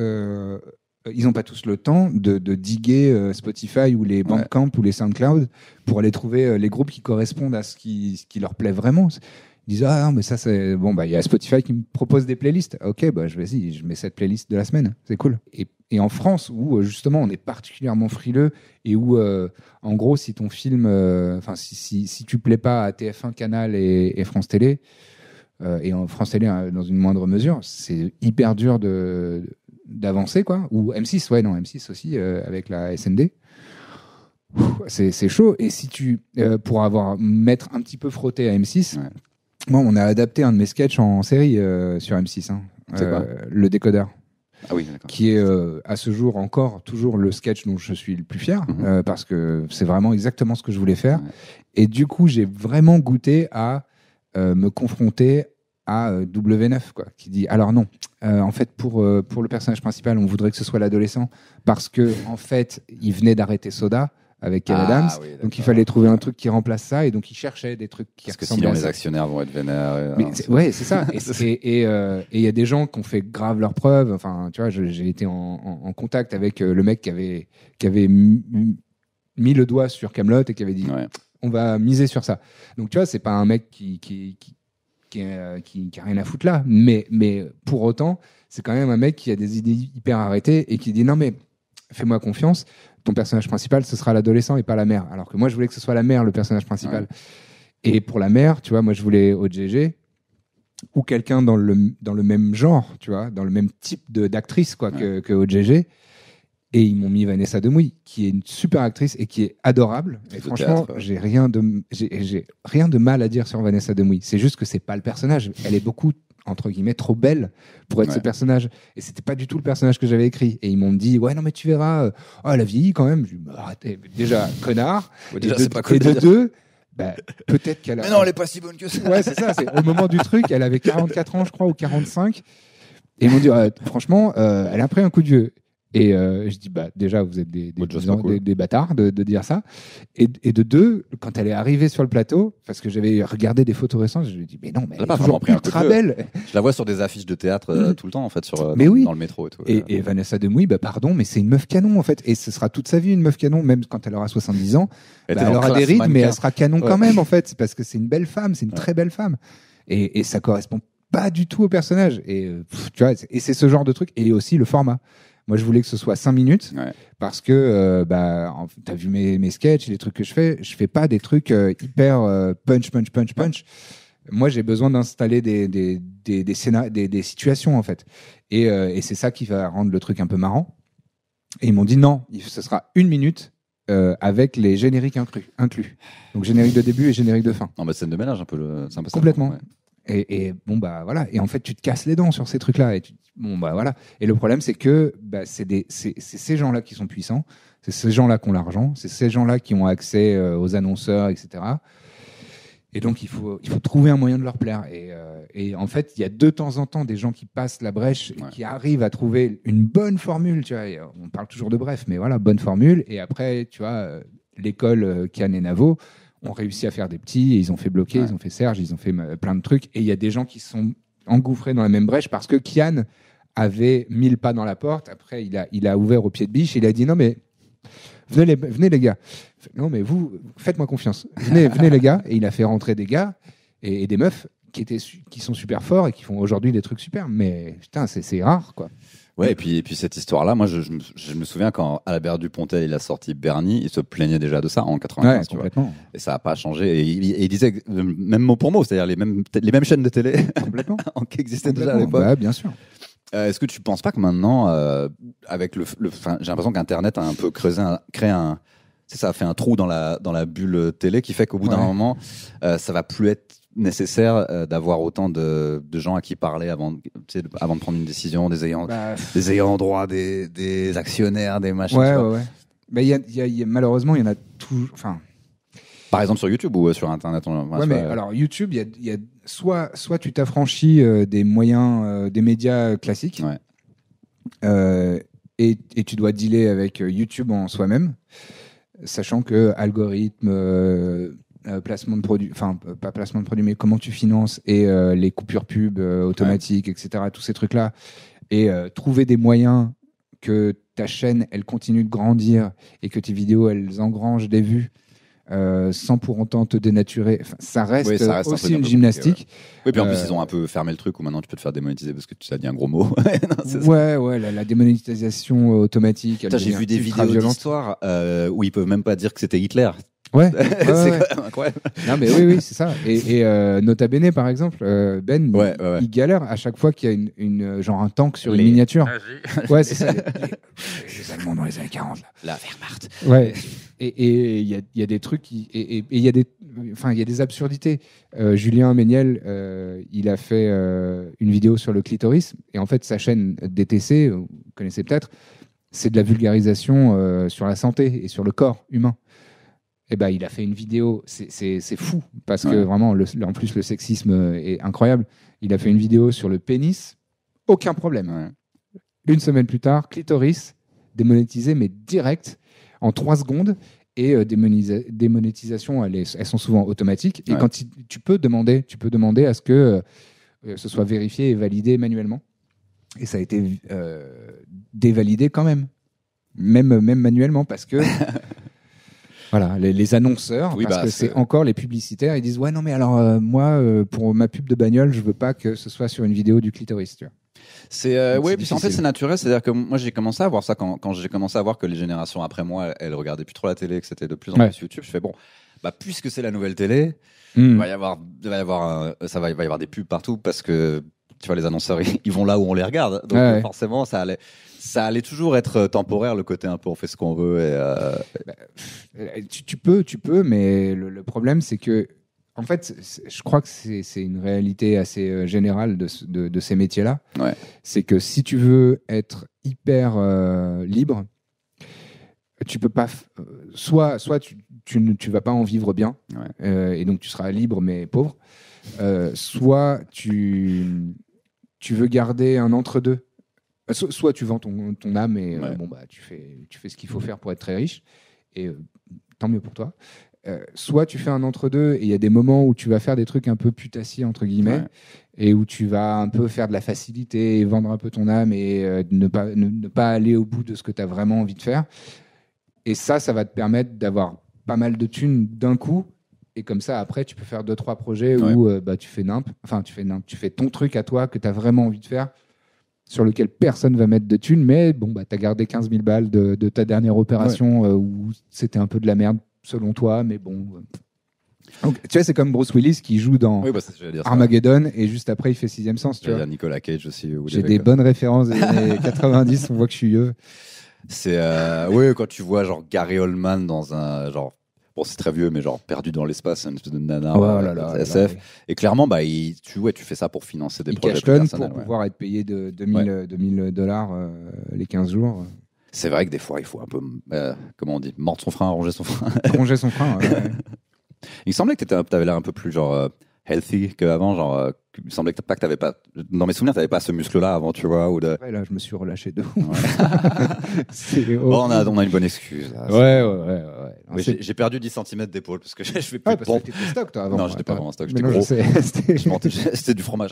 ils n'ont pas tous le temps de diguer Spotify ou les Bandcamp ou les SoundCloud pour aller trouver les groupes qui correspondent à ce qui leur plaît vraiment. Ils disent non, mais ça c'est il y a Spotify qui me propose des playlists. Ok, je mets cette playlist de la semaine, c'est cool. Et en France où justement on est particulièrement frileux et où en gros si ton film, si tu plais pas à TF1, Canal et France Télé et en France Télé dans une moindre mesure, c'est hyper dur d'avancer, quoi. Ou M6, M6 aussi, avec la SND. C'est chaud. Et si pour m'être un petit peu frotté à M6, moi, on a adapté un de mes sketchs en série sur M6. C'est quoi le décodeur. Ah oui, d'accord. Qui est à ce jour encore toujours le sketch dont je suis le plus fier, parce que c'est vraiment exactement ce que je voulais faire. Et du coup, j'ai vraiment goûté à me confronter à W9, quoi, qui dit alors non, en fait pour le personnage principal, on voudrait que ce soit l'adolescent parce que en fait, il venait d'arrêter Soda avec Kev Adams, donc il fallait trouver un truc qui remplace ça, et donc il cherchait des trucs qui ressemblaient. Parce que sinon les actionnaires vont être vénères. C'est ça. Et il y a des gens qui ont fait grave leurs preuves. Enfin, tu vois, j'ai été en contact avec le mec qui avait mis le doigt sur Kaamelott et qui avait dit on va miser sur ça. Donc tu vois, c'est pas un mec qui a rien à foutre là, mais pour autant, c'est quand même un mec qui a des idées hyper arrêtées et qui dit non mais fais-moi confiance. Ton personnage principal, ce sera l'adolescent et pas la mère. Alors que moi, je voulais que ce soit la mère, le personnage principal. Et pour la mère, tu vois, moi, je voulais OGG ou quelqu'un dans le même genre, tu vois, dans le même type d'actrice quoi, que OGG. Et ils m'ont mis Vanessa Demouy, qui est une super actrice et qui est adorable. Et franchement, j'ai rien de mal à dire sur Vanessa Demouy. C'est juste que c'est pas le personnage. Elle est beaucoup entre guillemets trop belle pour être ce personnage, et c'était pas du tout le personnage que j'avais écrit. Et ils m'ont dit non mais tu verras, elle a vieilli quand même. Je dis arrêtez, déjà connard, déjà, c'est pas cool et de deux peut-être qu'elle a... mais non, elle est pas si bonne que ça. Ouais, c'est ça, c'est au moment du truc, elle avait 44 ans je crois, ou 45, et ils m'ont dit franchement elle a pris un coup de vieux. Et je dis déjà vous êtes des bâtards de dire ça, et de deux, quand elle est arrivée sur le plateau, parce que j'avais regardé des photos récentes, je lui ai dit mais non, mais elle est toujours ultra belle. Je la vois sur des affiches de théâtre tout le temps en fait, dans le métro et tout. Et Vanessa Demouy, pardon, mais c'est une meuf canon en fait, et ce sera toute sa vie une meuf canon, même quand elle aura 70 ans. Elle aura des rides, mais elle sera canon quand même en fait, parce que c'est une belle femme, c'est une très belle femme, et ça correspond pas du tout au personnage. Et tu vois, et c'est ce genre de truc, et aussi le format. Moi, je voulais que ce soit 5 minutes parce que t'as vu mes sketchs et les trucs que je fais pas des trucs hyper punch. Moi, j'ai besoin d'installer des scénarios, des situations en fait. Et c'est ça qui va rendre le truc un peu marrant. Et ils m'ont dit non, ce sera 1 minute avec les génériques inclus. Donc générique de début et générique de fin. Non, scène de ménage un peu. C'est un peu complètement. Ça, et bon voilà, et en fait tu te casses les dents sur ces trucs là, et voilà. Et le problème c'est que c'est ces gens là qui sont puissants, c'est ces gens là qui ont l'argent, c'est ces gens là qui ont accès aux annonceurs, etc. Et donc il faut trouver un moyen de leur plaire, et en fait il y a de temps en temps des gens qui passent la brèche et qui arrivent à trouver une bonne formule, tu vois. On parle toujours de bref, mais voilà, bonne formule. Et après tu vois, l'école Kian et Navo ont réussi à faire des petits, et ils ont fait bloquer, ils ont fait Serge, ils ont fait plein de trucs, et il y a des gens qui sont engouffrés dans la même brèche parce que Kian avait mis le pas dans la porte. Après il a ouvert au pied de biche, et il a dit non mais venez les gars, non mais vous faites-moi confiance, venez les gars, et il a fait rentrer des gars et des meufs qui sont super forts et qui font aujourd'hui des trucs super, mais putain c'est rare quoi. Ouais, et puis cette histoire-là, moi, je me souviens quand Albert Dupontel il a sorti Bernie, il se plaignait déjà de ça en 95, tu vois. Et ça n'a pas changé. Et il disait même mot pour mot, c'est-à-dire les mêmes chaînes de télé qui existaient déjà à l'époque. Ouais, bien sûr. Est-ce que tu penses pas que maintenant, avec j'ai l'impression qu'Internet a un peu créé un, ça a fait un trou dans la bulle télé qui fait qu'au bout d'un moment, ça va plus être nécessaire d'avoir autant de gens à qui parler avant de prendre une décision, des ayants droit, des actionnaires, des machins. Ouais. Malheureusement, il y en a toujours. Enfin, par exemple sur YouTube ou sur Internet. Alors YouTube, il y a soit tu t'affranchis des moyens, des médias classiques, et tu dois dealer avec YouTube en soi-même, sachant que algorithme, placement de produits, enfin pas placement de produits, mais comment tu finances, et les coupures pub automatiques, etc., tous ces trucs-là, et trouver des moyens que ta chaîne, elle continue de grandir et que tes vidéos, elles engrangent des vues sans pour autant te dénaturer. Enfin, ça reste aussi une gymnastique. Oui, puis en plus, ils ont un peu fermé le truc où maintenant tu peux te faire démonétiser parce que tu as dit un gros mot. La démonétisation automatique. J'ai vu des vidéos d'histoire où ils peuvent même pas dire que c'était Hitler. Ouais, c'est quand même incroyable. Non, mais oui, c'est ça. Et Nota Bene, par exemple, Ben, il galère à chaque fois qu'il y a genre un tank sur une miniature. Ouais, c'est ça. Les Allemands dans les années 40. La Wehrmacht. Ouais. Et il y a des trucs, et il y a des absurdités. Julien Méniel, il a fait une vidéo sur le clitoris, et en fait, sa chaîne DTC, vous connaissez peut-être, c'est de la vulgarisation sur la santé et sur le corps humain. Et ben, il a fait une vidéo, c'est fou, parce que vraiment, en plus, le sexisme est incroyable. Il a fait une vidéo sur le pénis, aucun problème. Ouais. Une semaine plus tard, clitoris, démonétisé, mais direct, en 3 secondes. Et démonétisation, elles sont souvent automatiques. Et quand tu peux demander à ce que ce soit vérifié et validé manuellement. Et ça a été dévalidé quand même manuellement, parce que voilà, les annonceurs, parce que c'est encore les publicitaires, ils disent ouais non mais alors moi pour ma pub de bagnole, je veux pas que ce soit sur une vidéo du clitoris, tu vois. Puis en fait c'est naturel, c'est-à-dire que moi j'ai commencé à voir ça quand j'ai commencé à voir que les générations après moi elles regardaient plus trop la télé, que c'était de plus en plus YouTube. Je fais bon, puisque c'est la nouvelle télé, il va y avoir des pubs partout, parce que tu vois les annonceurs ils vont là où on les regarde, donc forcément ça allait toujours être temporaire, le côté un peu on fait ce qu'on veut. Tu peux, mais le problème c'est que en fait, je crois que c'est une réalité assez générale de ces métiers-là. Ouais. C'est que si tu veux être hyper libre, tu peux pas. Soit tu vas pas en vivre bien, et donc tu seras libre mais pauvre. Soit tu veux garder un entre-deux. Soit tu vends ton âme et tu fais ce qu'il faut faire pour être très riche, et tant mieux pour toi. Soit tu fais un entre-deux, et il y a des moments où tu vas faire des trucs un peu putassiers entre guillemets, et où tu vas un peu faire de la facilité et vendre un peu ton âme, et ne pas aller au bout de ce que tu as vraiment envie de faire. Et ça va te permettre d'avoir pas mal de thunes d'un coup, et comme ça après tu peux faire 2-3 projets où tu fais ton truc à toi que tu as vraiment envie de faire, sur lequel personne va mettre de thunes, mais bon, tu as gardé 15 000 balles de ta dernière opération où c'était un peu de la merde selon toi, mais bon. Donc, tu vois, c'est comme Bruce Willis qui joue dans Armageddon, et juste après il fait Sixième Sens. Tu vois. Nicolas Cage aussi. J'ai des bonnes références des années 90, on voit que je suis vieux. C'est quand tu vois genre Gary Oldman dans un genre. Bon, c'est très vieux, mais genre perdu dans l'espace, une espèce de nana SF. Et clairement, tu fais ça pour financer des projets personnels. Pour pouvoir être payé de $2,000 les 15 jours. C'est vrai que des fois, il faut un peu, comment on dit, mordre son frein, ronger son frein. Ronger son frein, Il me semblait que t'avais l'air un peu plus genre healthy qu'avant, genre il me semblait que t'avais pas, dans mes souvenirs, t'avais pas ce muscle-là avant, tu vois, ou de. Ouais, là, je me suis relâché de ouf. On a une bonne excuse. Là, ouais. J'ai perdu 10 cm d'épaule parce que je fais plus de pompe. Parce que t'étais stock, toi, avant. Non, j'étais pas vraiment stock, j'étais gros. C'était du fromage.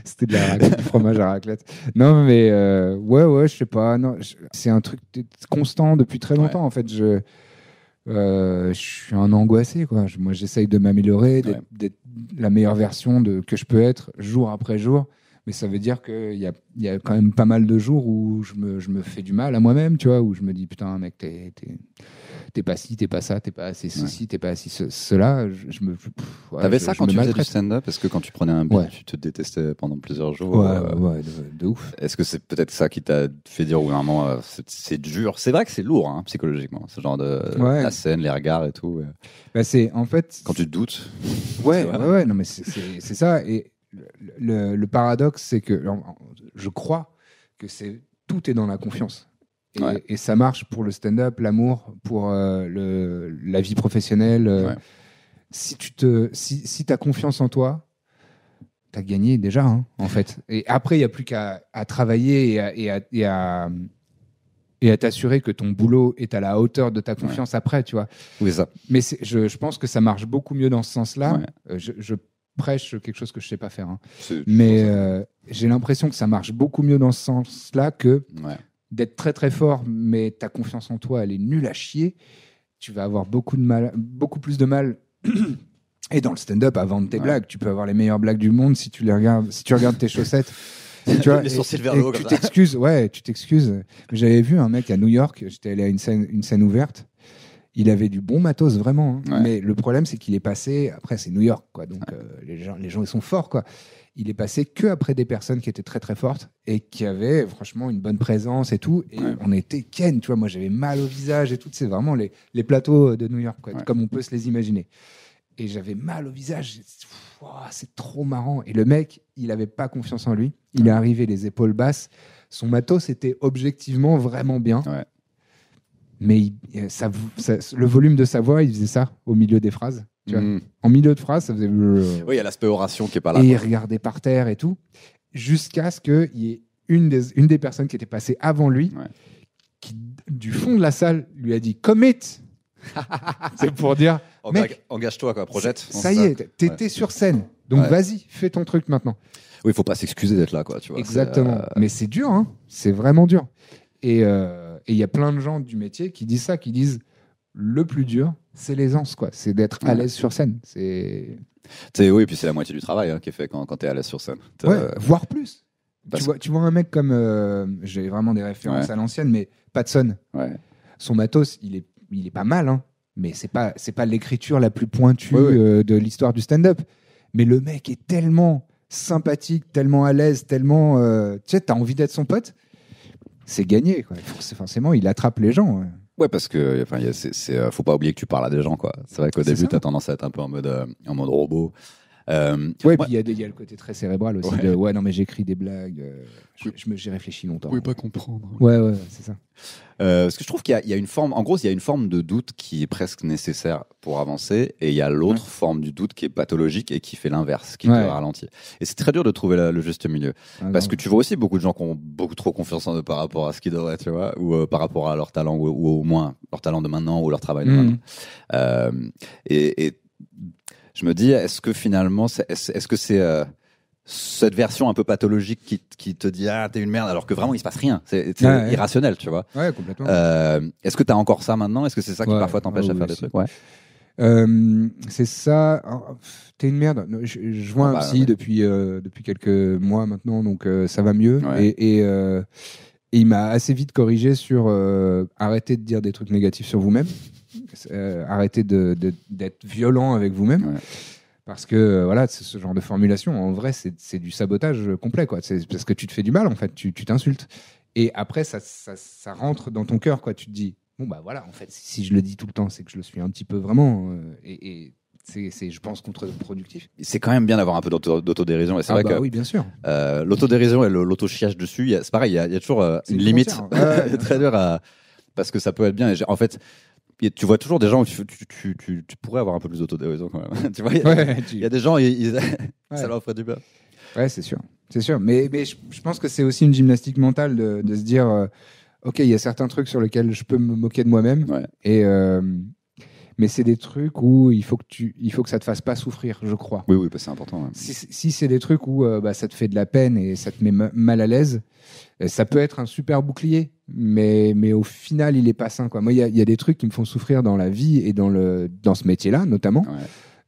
C'était de la raclette, du fromage à raclette. Non, mais je sais pas. Non, c'est un truc constant depuis très longtemps, en fait. Je suis un angoissé, quoi. Moi, j'essaye de m'améliorer, d'être la meilleure version que je peux être jour après jour. Mais ça veut dire qu'il y a quand même pas mal de jours où je me fais du mal à moi-même, tu vois, où je me dis putain, mec, t'es pas ci, t'es pas ça, t'es pas assez ceci, t'es pas assez cela. T'avais ça quand tu faisais du stand-up? Parce que quand tu prenais un beat, tu te détestais pendant plusieurs jours. De ouf. Est-ce que c'est peut-être ça qui t'a fait dire, à un moment, c'est dur? C'est vrai que c'est lourd, hein, psychologiquement, ce genre de la scène, les regards et tout. C'est en fait. Quand tu te doutes. Non, mais c'est ça. Et le paradoxe, c'est que je crois que tout est dans la confiance. Et ça marche pour le stand-up, l'amour, pour la vie professionnelle. Si tu as confiance en toi, tu as gagné déjà, hein, en fait. Et après, il n'y a plus qu'à travailler et à t'assurer que ton boulot est à la hauteur de ta confiance après, tu vois. Oui, ça. Mais je pense que ça marche beaucoup mieux dans ce sens-là. Je prêche quelque chose que je sais pas faire, hein. Mais j'ai l'impression que ça marche beaucoup mieux dans ce sens-là que d'être très très fort, mais ta confiance en toi elle est nulle à chier. Tu vas avoir beaucoup plus de mal. Et dans le stand-up, à vendre tes blagues, tu peux avoir les meilleures blagues du monde si tu regardes tes chaussettes. Tu vois, les sourcils vers le haut, tu t'excuses. Mais j'avais vu un mec à New York, j'étais allé à une scène ouverte. Il avait du bon matos, vraiment. Hein. Ouais. Mais le problème, c'est qu'il est passé... Après, c'est New York, quoi. Donc, les gens, ils sont forts, quoi. Il est passé que après des personnes qui étaient très, très fortes et qui avaient, franchement, une bonne présence et tout. Et on était ken, tu vois. Moi, j'avais mal au visage et tout. C'est vraiment les plateaux de New York, quoi, comme on peut se les imaginer. Et j'avais mal au visage. C'est trop marrant. Et le mec, il n'avait pas confiance en lui. Il est arrivé les épaules basses. Son matos était objectivement vraiment bien. Ouais. Mais le volume de sa voix, il faisait ça au milieu des phrases. Tu vois. En milieu de phrase, ça faisait... Oui, il y a l'aspect oration qui n'est pas là. Et il regardait par terre et tout, jusqu'à ce qu'il y ait une des personnes qui était passée avant lui, qui, du fond de la salle, lui a dit « Commit !» C'est pour dire « Mec, engage-toi, quoi, projette. » Ça y est, t'étais sur scène. Donc vas-y, fais ton truc maintenant. Oui, il ne faut pas s'excuser d'être là, quoi. Tu vois, exactement. Mais c'est dur, hein. C'est vraiment dur. Et il y a plein de gens du métier qui disent ça, qui disent le plus dur, c'est l'aisance, quoi. C'est d'être à l'aise sur scène. Oui, et puis c'est la moitié du travail qui est fait quand tu es à l'aise sur scène. Voire plus. Tu vois un mec comme... j'ai vraiment des références à l'ancienne, mais Patson. Son matos, il est pas mal, hein, mais c'est pas l'écriture la plus pointue de l'histoire du stand-up. Mais le mec est tellement sympathique, tellement à l'aise, tellement... tu sais, t'as envie d'être son pote. C'est gagné, quoi. Forcément, il attrape les gens. Ouais, parce que faut pas oublier que tu parles à des gens, quoi. C'est vrai qu'au début, tu as tendance à être un peu en mode robot. Puis il y a le côté très cérébral aussi. Non, mais j'écris des blagues. J'ai réfléchi longtemps. Vous pouvez pas comprendre. Ouais, c'est ça. Parce que je trouve qu'il y a une forme, en gros, il y a une forme de doute qui est presque nécessaire pour avancer, et il y a l'autre forme du doute qui est pathologique et qui fait l'inverse, qui te ralentit. Et c'est très dur de trouver le juste milieu, parce que tu vois aussi beaucoup de gens qui ont beaucoup trop confiance en eux par rapport à ce qu'ils devraient, tu vois, ou par rapport à leur talent, ou au moins leur talent de maintenant ou leur travail de maintenant. Et je me dis, est-ce que finalement, est-ce que c'est cette version un peu pathologique qui te dit t'es une merde, alors que vraiment il se passe rien, c'est irrationnel, tu vois. Ouais, complètement. Est-ce que t'as encore ça maintenant? Est-ce que c'est ça qui parfois t'empêche à faire des trucs? C'est ça. T'es une merde. Je vois un psy depuis quelques mois maintenant, donc ça va mieux. Et il m'a assez vite corrigé sur arrêtez de dire des trucs négatifs sur vous-même. Arrêtez d'être violent avec vous-même. Parce que c'est ce genre de formulation, en vrai, c'est du sabotage complet, quoi. C'est parce que tu te fais du mal, en fait, tu t'insultes. Et après, ça rentre dans ton cœur, quoi. Tu te dis, bon, bah voilà, en fait, si je le dis tout le temps, c'est que je le suis un petit peu vraiment. Et c'est, je pense, contre-productif. C'est quand même bien d'avoir un peu d'autodérision. Et c'est vrai que, oui, bien sûr. L'autodérision et l'auto-chiage dessus, c'est pareil, il y a toujours une limite très dure parce que ça peut être bien. Et en fait, tu vois toujours des gens où tu pourrais avoir un peu plus d'autodérision quand même. Tu vois, il y a des gens, ça leur ferait du bien. Ouais, c'est sûr. C'est sûr. Mais je pense que c'est aussi une gymnastique mentale de se dire OK, il y a certains trucs sur lesquels je peux me moquer de moi-même. Mais c'est des trucs où il faut que ça te fasse pas souffrir, je crois. Oui, c'est important. Ouais. Si c'est des trucs où ça te fait de la peine et ça te met mal à l'aise, ça peut être un super bouclier, mais au final, il est pas sain, quoi. Moi, il y a des trucs qui me font souffrir dans la vie et dans ce métier-là, notamment.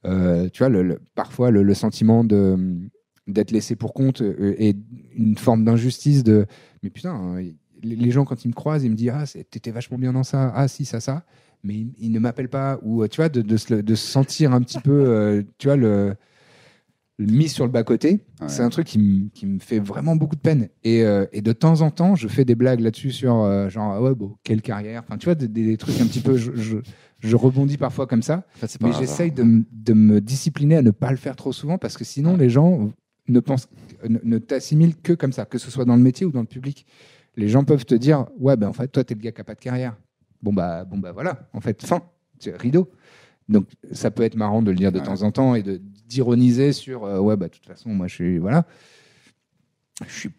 Tu vois, parfois, le sentiment d'être laissé pour compte et une forme d'injustice mais putain, les gens, quand ils me croisent, ils me disent t'étais vachement bien dans ça, si, ça. Mais ils ne m'appellent pas, ou tu vois, de se sentir un petit peu, tu vois, le mis sur le bas-côté, c'est un truc qui me fait vraiment beaucoup de peine. Et de temps en temps, je fais des blagues là-dessus sur quelle carrière. Enfin, tu vois, des trucs un petit peu. Je rebondis parfois comme ça, mais j'essaye de me discipliner à ne pas le faire trop souvent parce que sinon, les gens ne t'assimilent que comme ça, que ce soit dans le métier ou dans le public. Les gens peuvent te dire en fait, toi, t'es le gars qui n'a pas de carrière. Bon bah voilà, en fait, fin, c'est rideau. Donc ça peut être marrant de le dire de temps en temps et d'ironiser sur de toute façon moi je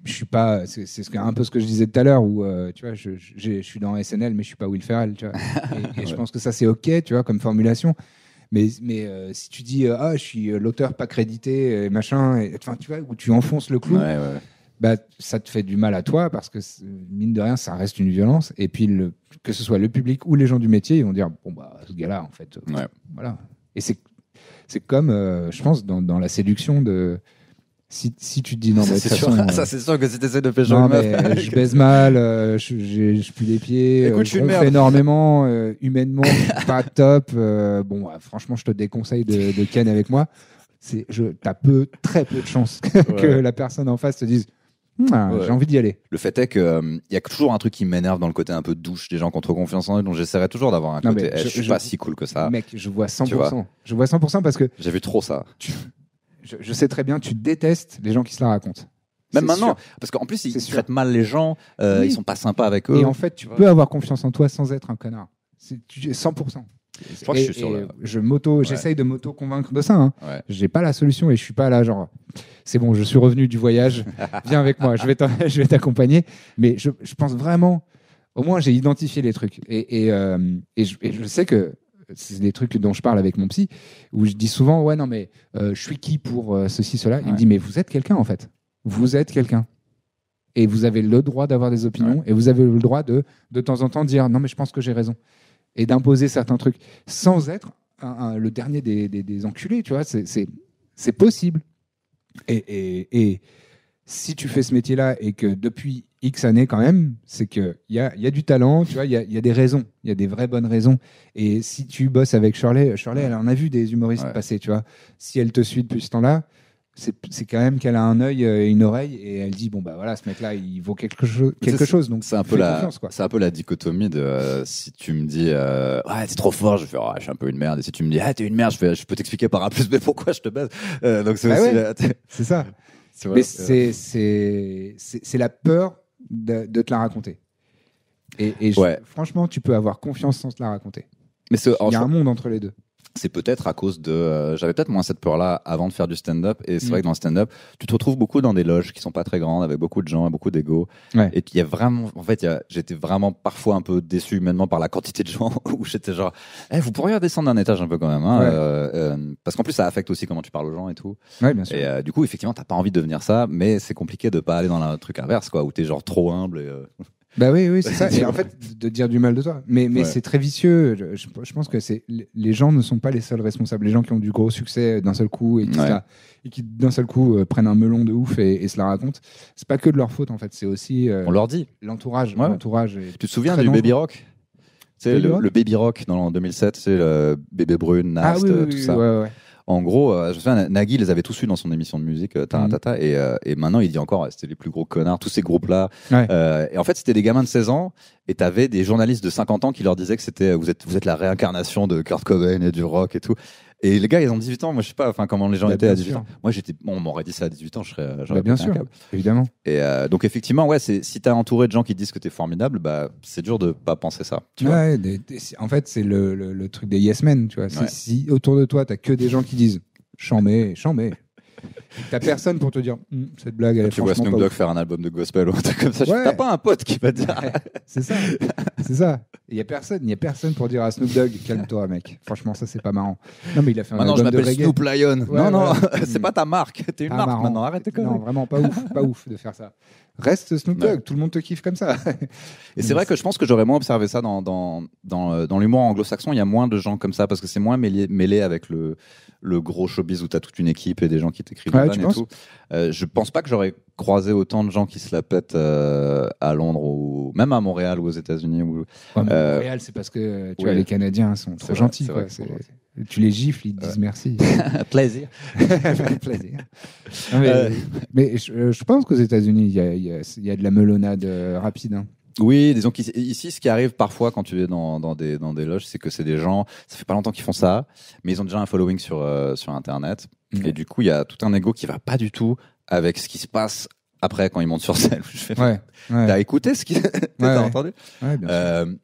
suis pas, c'est un peu ce que je disais tout à l'heure où tu vois je suis dans SNL mais je suis pas Will Ferrell, tu vois. Et je pense que ça c'est ok, tu vois, comme formulation. Mais si tu dis je suis l'auteur pas crédité machin, enfin tu vois, où tu enfonces le clou. Ça te fait du mal à toi parce que mine de rien ça reste une violence, et puis que ce soit le public ou les gens du métier, ils vont dire ce gars-là en fait voilà. Et c'est comme je pense dans la séduction Si tu te dis non, mais c'est sûr, ça c'est sûr que si t'essaies de pécho une meuf, je baise mal, je pue des pieds, écoute, je ronfle énormément, humainement, pas top. Franchement, je te déconseille de ken avec moi. T'as très peu de chances que la personne en face te dise j'ai envie d'y aller. Le fait est qu'il y a toujours un truc qui m'énerve dans le côté un peu douche des gens qui ont trop confiance en eux, donc j'essaierai toujours d'avoir un côté je suis pas si cool que ça. Mec, je vois 100%. Je vois 100% parce que j'ai vu trop ça. Je sais très bien, tu détestes les gens qui se la racontent. Même maintenant, parce qu'en plus, ils traitent mal les gens, ils sont pas sympas avec eux. Et en fait, tu peux avoir confiance en toi sans être un connard. C'est 100%. Je crois que je suis sûr. J'essaye de m'auto-convaincre de ça. J'ai pas la solution et je suis pas là, genre, c'est bon, je suis revenu du voyage, viens avec moi, je vais t'accompagner. Mais je pense vraiment, au moins, j'ai identifié les trucs. Et je sais que c'est des trucs dont je parle avec mon psy, où je dis souvent, ouais, non, mais je suis qui pour ceci, cela. Il me dit, mais vous êtes quelqu'un, en fait. Vous êtes quelqu'un. Et vous avez le droit d'avoir des opinions, et vous avez le droit de temps en temps dire, non, mais je pense que j'ai raison. Et d'imposer certains trucs sans être le dernier des enculés, tu vois. C'est possible. Et si tu fais ce métier-là et que depuis X années quand même, c'est qu'il y a du talent, tu vois, il y a des raisons, il y a des vraies bonnes raisons. Et si tu bosses avec Shirley, elle en a vu des humoristes passer, tu vois. Si elle te suit depuis ce temps-là, c'est quand même qu'elle a un œil et une oreille et elle dit bon bah voilà, ce mec-là il vaut quelque chose, donc c'est un peu la dichotomie de si tu me dis ouais t'es trop fort, je fais je suis un peu une merde, et si tu me dis t'es une merde, je peux t'expliquer par A plus B pourquoi je te baise, donc c'est aussi c'est ça. Mais c'est la peur de te la raconter et franchement tu peux avoir confiance sans te la raconter, mais il y a un monde entre les deux. C'est peut-être à cause de... j'avais peut-être moins cette peur-là avant de faire du stand-up. Et c'est vrai que dans le stand-up, tu te retrouves beaucoup dans des loges qui sont pas très grandes, avec beaucoup de gens, beaucoup d'ego. Et il y a vraiment... En fait, j'étais vraiment parfois un peu déçu humainement par la quantité de gens où j'étais genre, vous pourriez redescendre d'un étage un peu quand même. Parce qu'en plus, ça affecte aussi comment tu parles aux gens et tout. Ouais, bien sûr. Et du coup, effectivement, t'as pas envie de devenir ça, mais c'est compliqué de pas aller dans le truc inverse, quoi, où t'es genre trop humble et... Bah oui, c'est ça. Et en fait, de dire du mal de toi. Mais c'est très vicieux. Je pense que les gens ne sont pas les seuls responsables. Les gens qui ont du gros succès d'un seul coup et qui d'un seul coup prennent un melon de ouf et se la racontent. C'est pas que de leur faute en fait. C'est aussi on leur dit l'entourage. Tu te souviens du Baby Rock? C'est le Baby Rock en 2007. C'est le Bébé Brune, Nast, tout ça. Ouais. En gros, je me souviens, Nagui les avait tous eu dans son émission de musique, Taratata, et maintenant il dit encore, c'était les plus gros connards, tous ces groupes-là. Et en fait, c'était des gamins de 16 ans, et t'avais des journalistes de 50 ans qui leur disaient que vous êtes la réincarnation de Kurt Cobain et du rock et tout. Et les gars, ils ont 18 ans. Moi, je sais pas comment les gens étaient à 18 ans. Moi, on m'aurait dit ça à 18 ans, j'aurais bien sûr, évidemment. Et donc, effectivement, si t'es entouré de gens qui disent que t'es formidable, c'est dur de pas penser ça. Tu vois. En fait, c'est le truc des yes men, tu vois. Si autour de toi, t'as que des gens qui disent chambé. T'as personne pour te dire cette blague elle est franchement pas ouf. Tu vois Snoop Dogg faire un album de gospel ou un truc comme ça, t'as pas un pote qui va te dire c'est ça. Il y a personne pour dire à Snoop Dogg calme-toi mec, franchement ça c'est pas marrant. Non mais il a fait un album de reggae. Maintenant je m'appelle Snoop Lion. Non c'est pas ta marque, t'es une marque marrant. Maintenant, arrête tes conneries. Non vraiment pas ouf de faire ça. Reste Snoop Dogg, tout le monde te kiffe comme ça. Et c'est vrai que je pense que j'aurais moins observé ça dans l'humour anglo-saxon. Il y a moins de gens comme ça parce que c'est moins mêlé avec le gros showbiz où t'as toute une équipe et des gens qui t'écrivent des vannes et tout. Je pense pas que j'aurais croisé autant de gens qui se la pètent à Londres ou même à Montréal ou aux États-Unis. Montréal, c'est parce que tu vois, les Canadiens sont trop gentils. Tu les gifles, ils te disent merci. Plaisir. Plaisir. Non, mais je pense qu'aux États-Unis, il y a de la melonnade rapide. Hein. Oui, disons qu'ici, ce qui arrive parfois quand tu es dans des loges, c'est que c'est des gens, ça fait pas longtemps qu'ils font ça, mais ils ont déjà un following sur Internet. Et du coup, il y a tout un ego qui va pas du tout avec ce qui se passe après quand ils montent sur scène. Je fais, t'as écouté ce qui t'as entendu? Bien sûr.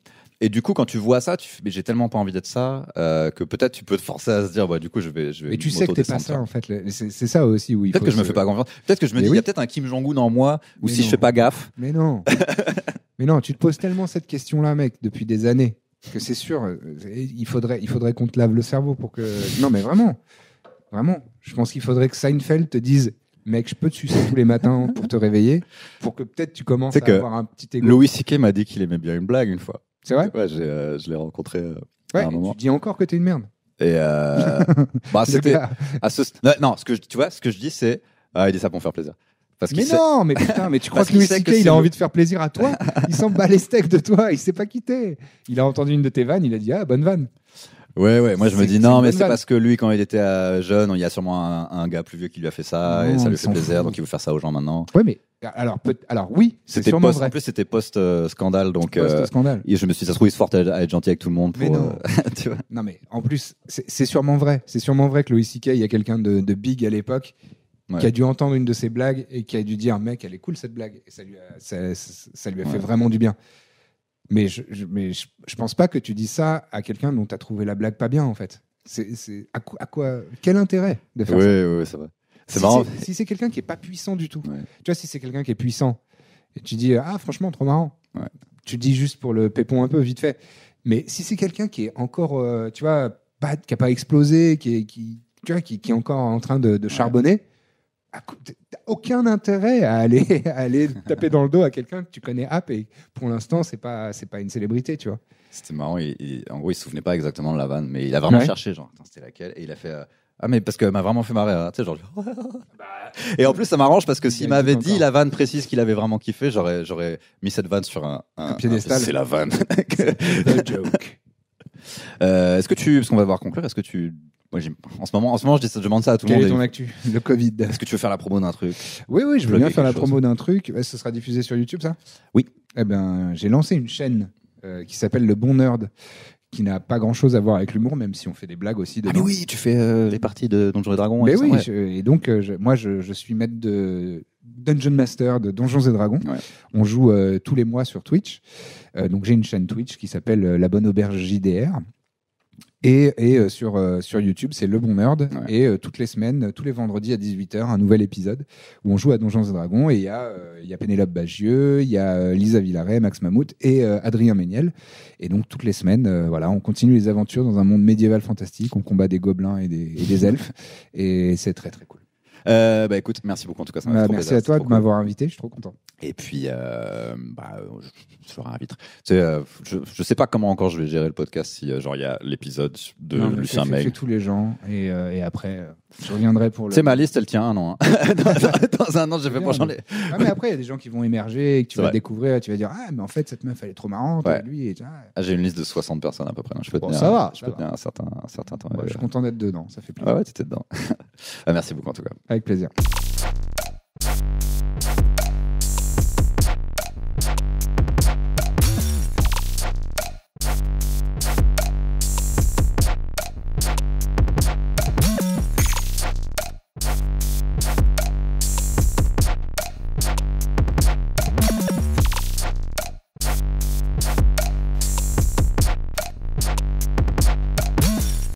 Et du coup, quand tu vois ça, tu fais, mais j'ai tellement pas envie d'être ça que peut-être tu peux te forcer à se dire, du coup, je vais. Mais tu sais que t'es pas ça, en fait. C'est ça aussi où il peut-être que je me fais pas confiance. Peut-être que je me dis, il y a peut-être un Kim Jong-un en moi, ou si je fais pas gaffe. Mais non. Mais non, tu te poses tellement cette question-là, mec, depuis des années, que c'est sûr, il faudrait qu'on te lave le cerveau pour que. Non, mais vraiment. Je pense qu'il faudrait que Seinfeld te dise. Mec, je peux te sucer tous les matins pour te réveiller, pour que peut-être tu commences à avoir un petit égo. Louis C.K. m'a dit qu'il aimait bien une blague une fois. C'est vrai? Ouais, je l'ai rencontré à un moment. Tu dis encore que t'es une merde. Et c'était non, ce que je dis c'est Ah, il dit ça pour me faire plaisir. Mais non, mais putain, mais tu crois que Louis C.K. il a envie de faire plaisir à toi? Il s'en bat les steaks de toi, il sait pas quitter. Il a entendu une de tes vannes, il a dit ah, bonne vanne. Ouais, moi je me dis non, mais c'est parce que lui, quand il était jeune, il y a sûrement un gars plus vieux qui lui a fait ça et ça lui fait plaisir, donc il veut faire ça aux gens maintenant. Ouais, mais alors oui, c'est sûrement vrai. En plus, c'était post-scandale, donc post-scandale. Et je me suis dit, ça se trouve, il se force à être gentil avec tout le monde. Mais non. Tu vois. Non, mais en plus, c'est sûrement vrai. C'est sûrement vrai que Louis C.K., il y a quelqu'un de big à l'époque. Qui a dû entendre une de ses blagues et qui a dû dire mec, elle est cool cette blague, et ça lui a fait vraiment du bien. Mais je pense pas que tu dis ça à quelqu'un dont tu as trouvé la blague pas bien, en fait. C'est à quoi quel intérêt de faire ça? Oui, c'est vrai. C'est marrant. Si c'est quelqu'un qui est pas puissant du tout, tu vois, si c'est quelqu'un qui est puissant et tu dis ah franchement trop marrant, tu le dis juste pour le pépon un peu vite fait. Mais si c'est quelqu'un qui est encore tu vois qui a pas explosé, qui est encore en train de charbonner, t'as aucun intérêt à aller taper dans le dos à quelqu'un que tu connais et pour l'instant c'est pas une célébrité, tu vois. C'était marrant, en gros il se souvenait pas exactement de la vanne, mais il a vraiment cherché genre c'était laquelle, et il a fait ah mais parce qu'elle m'a vraiment fait marrer, tu sais genre et en plus ça m'arrange parce que s'il m'avait dit la vanne précise qu'il avait vraiment kiffé, j'aurais mis cette vanne sur un piédestal. C'est la vanne. The joke. Est-ce que parce qu'on va devoir conclure, est-ce que tu en ce moment, je demande ça à tout le monde. Quel est ton actu? Le Covid. Est-ce que tu veux faire la promo d'un truc? Oui, je veux bien faire la promo d'un truc. Ce sera diffusé sur YouTube, ça? Oui. Eh ben, j'ai lancé une chaîne qui s'appelle Le Bon Nerd, qui n'a pas grand-chose à voir avec l'humour, même si on fait des blagues aussi dedans. Ah mais oui, tu fais les parties de Donjons et Dragons. Mais oui, et donc moi je suis maître de Dungeon Master de Donjons et Dragons. Ouais. On joue tous les mois sur Twitch. Donc j'ai une chaîne Twitch qui s'appelle La Bonne Auberge JDR. Et sur YouTube, c'est Le Bon Nerd. Ouais. Et toutes les semaines, tous les vendredis à 18h, un nouvel épisode où on joue à Donjons et Dragons. Et il y a Pénélope Bagieux, il y a Lisa Villaret, Max Mammouth et Adrien Méniel. Et donc toutes les semaines, on continue les aventures dans un monde médiéval fantastique. On combat des gobelins et des elfes. Et c'est très très cool. Écoute, merci beaucoup en tout cas. Ça merci à toi de m'avoir invité, je suis trop content. Et puis, je ferai un vitre. Tu sais, je sais pas comment encore je vais gérer le podcast si genre il y a l'épisode de Lucien May. Fais tous les gens et après je reviendrai pour le. Tu sais, ma liste elle tient un an. Hein. dans un an, j'ai fait pour changer. Mais après il y a des gens qui vont émerger et que tu vas découvrir, tu vas dire mais en fait cette meuf elle est trop marrante. Ouais. Lui et j'ai une liste de 60 personnes à peu près. Je peux tenir. Ça va. Je peux tenir un certain temps. Je suis content d'être dedans. Ça fait plaisir. Ouais, t'étais dedans. Merci beaucoup en tout cas. Avec plaisir.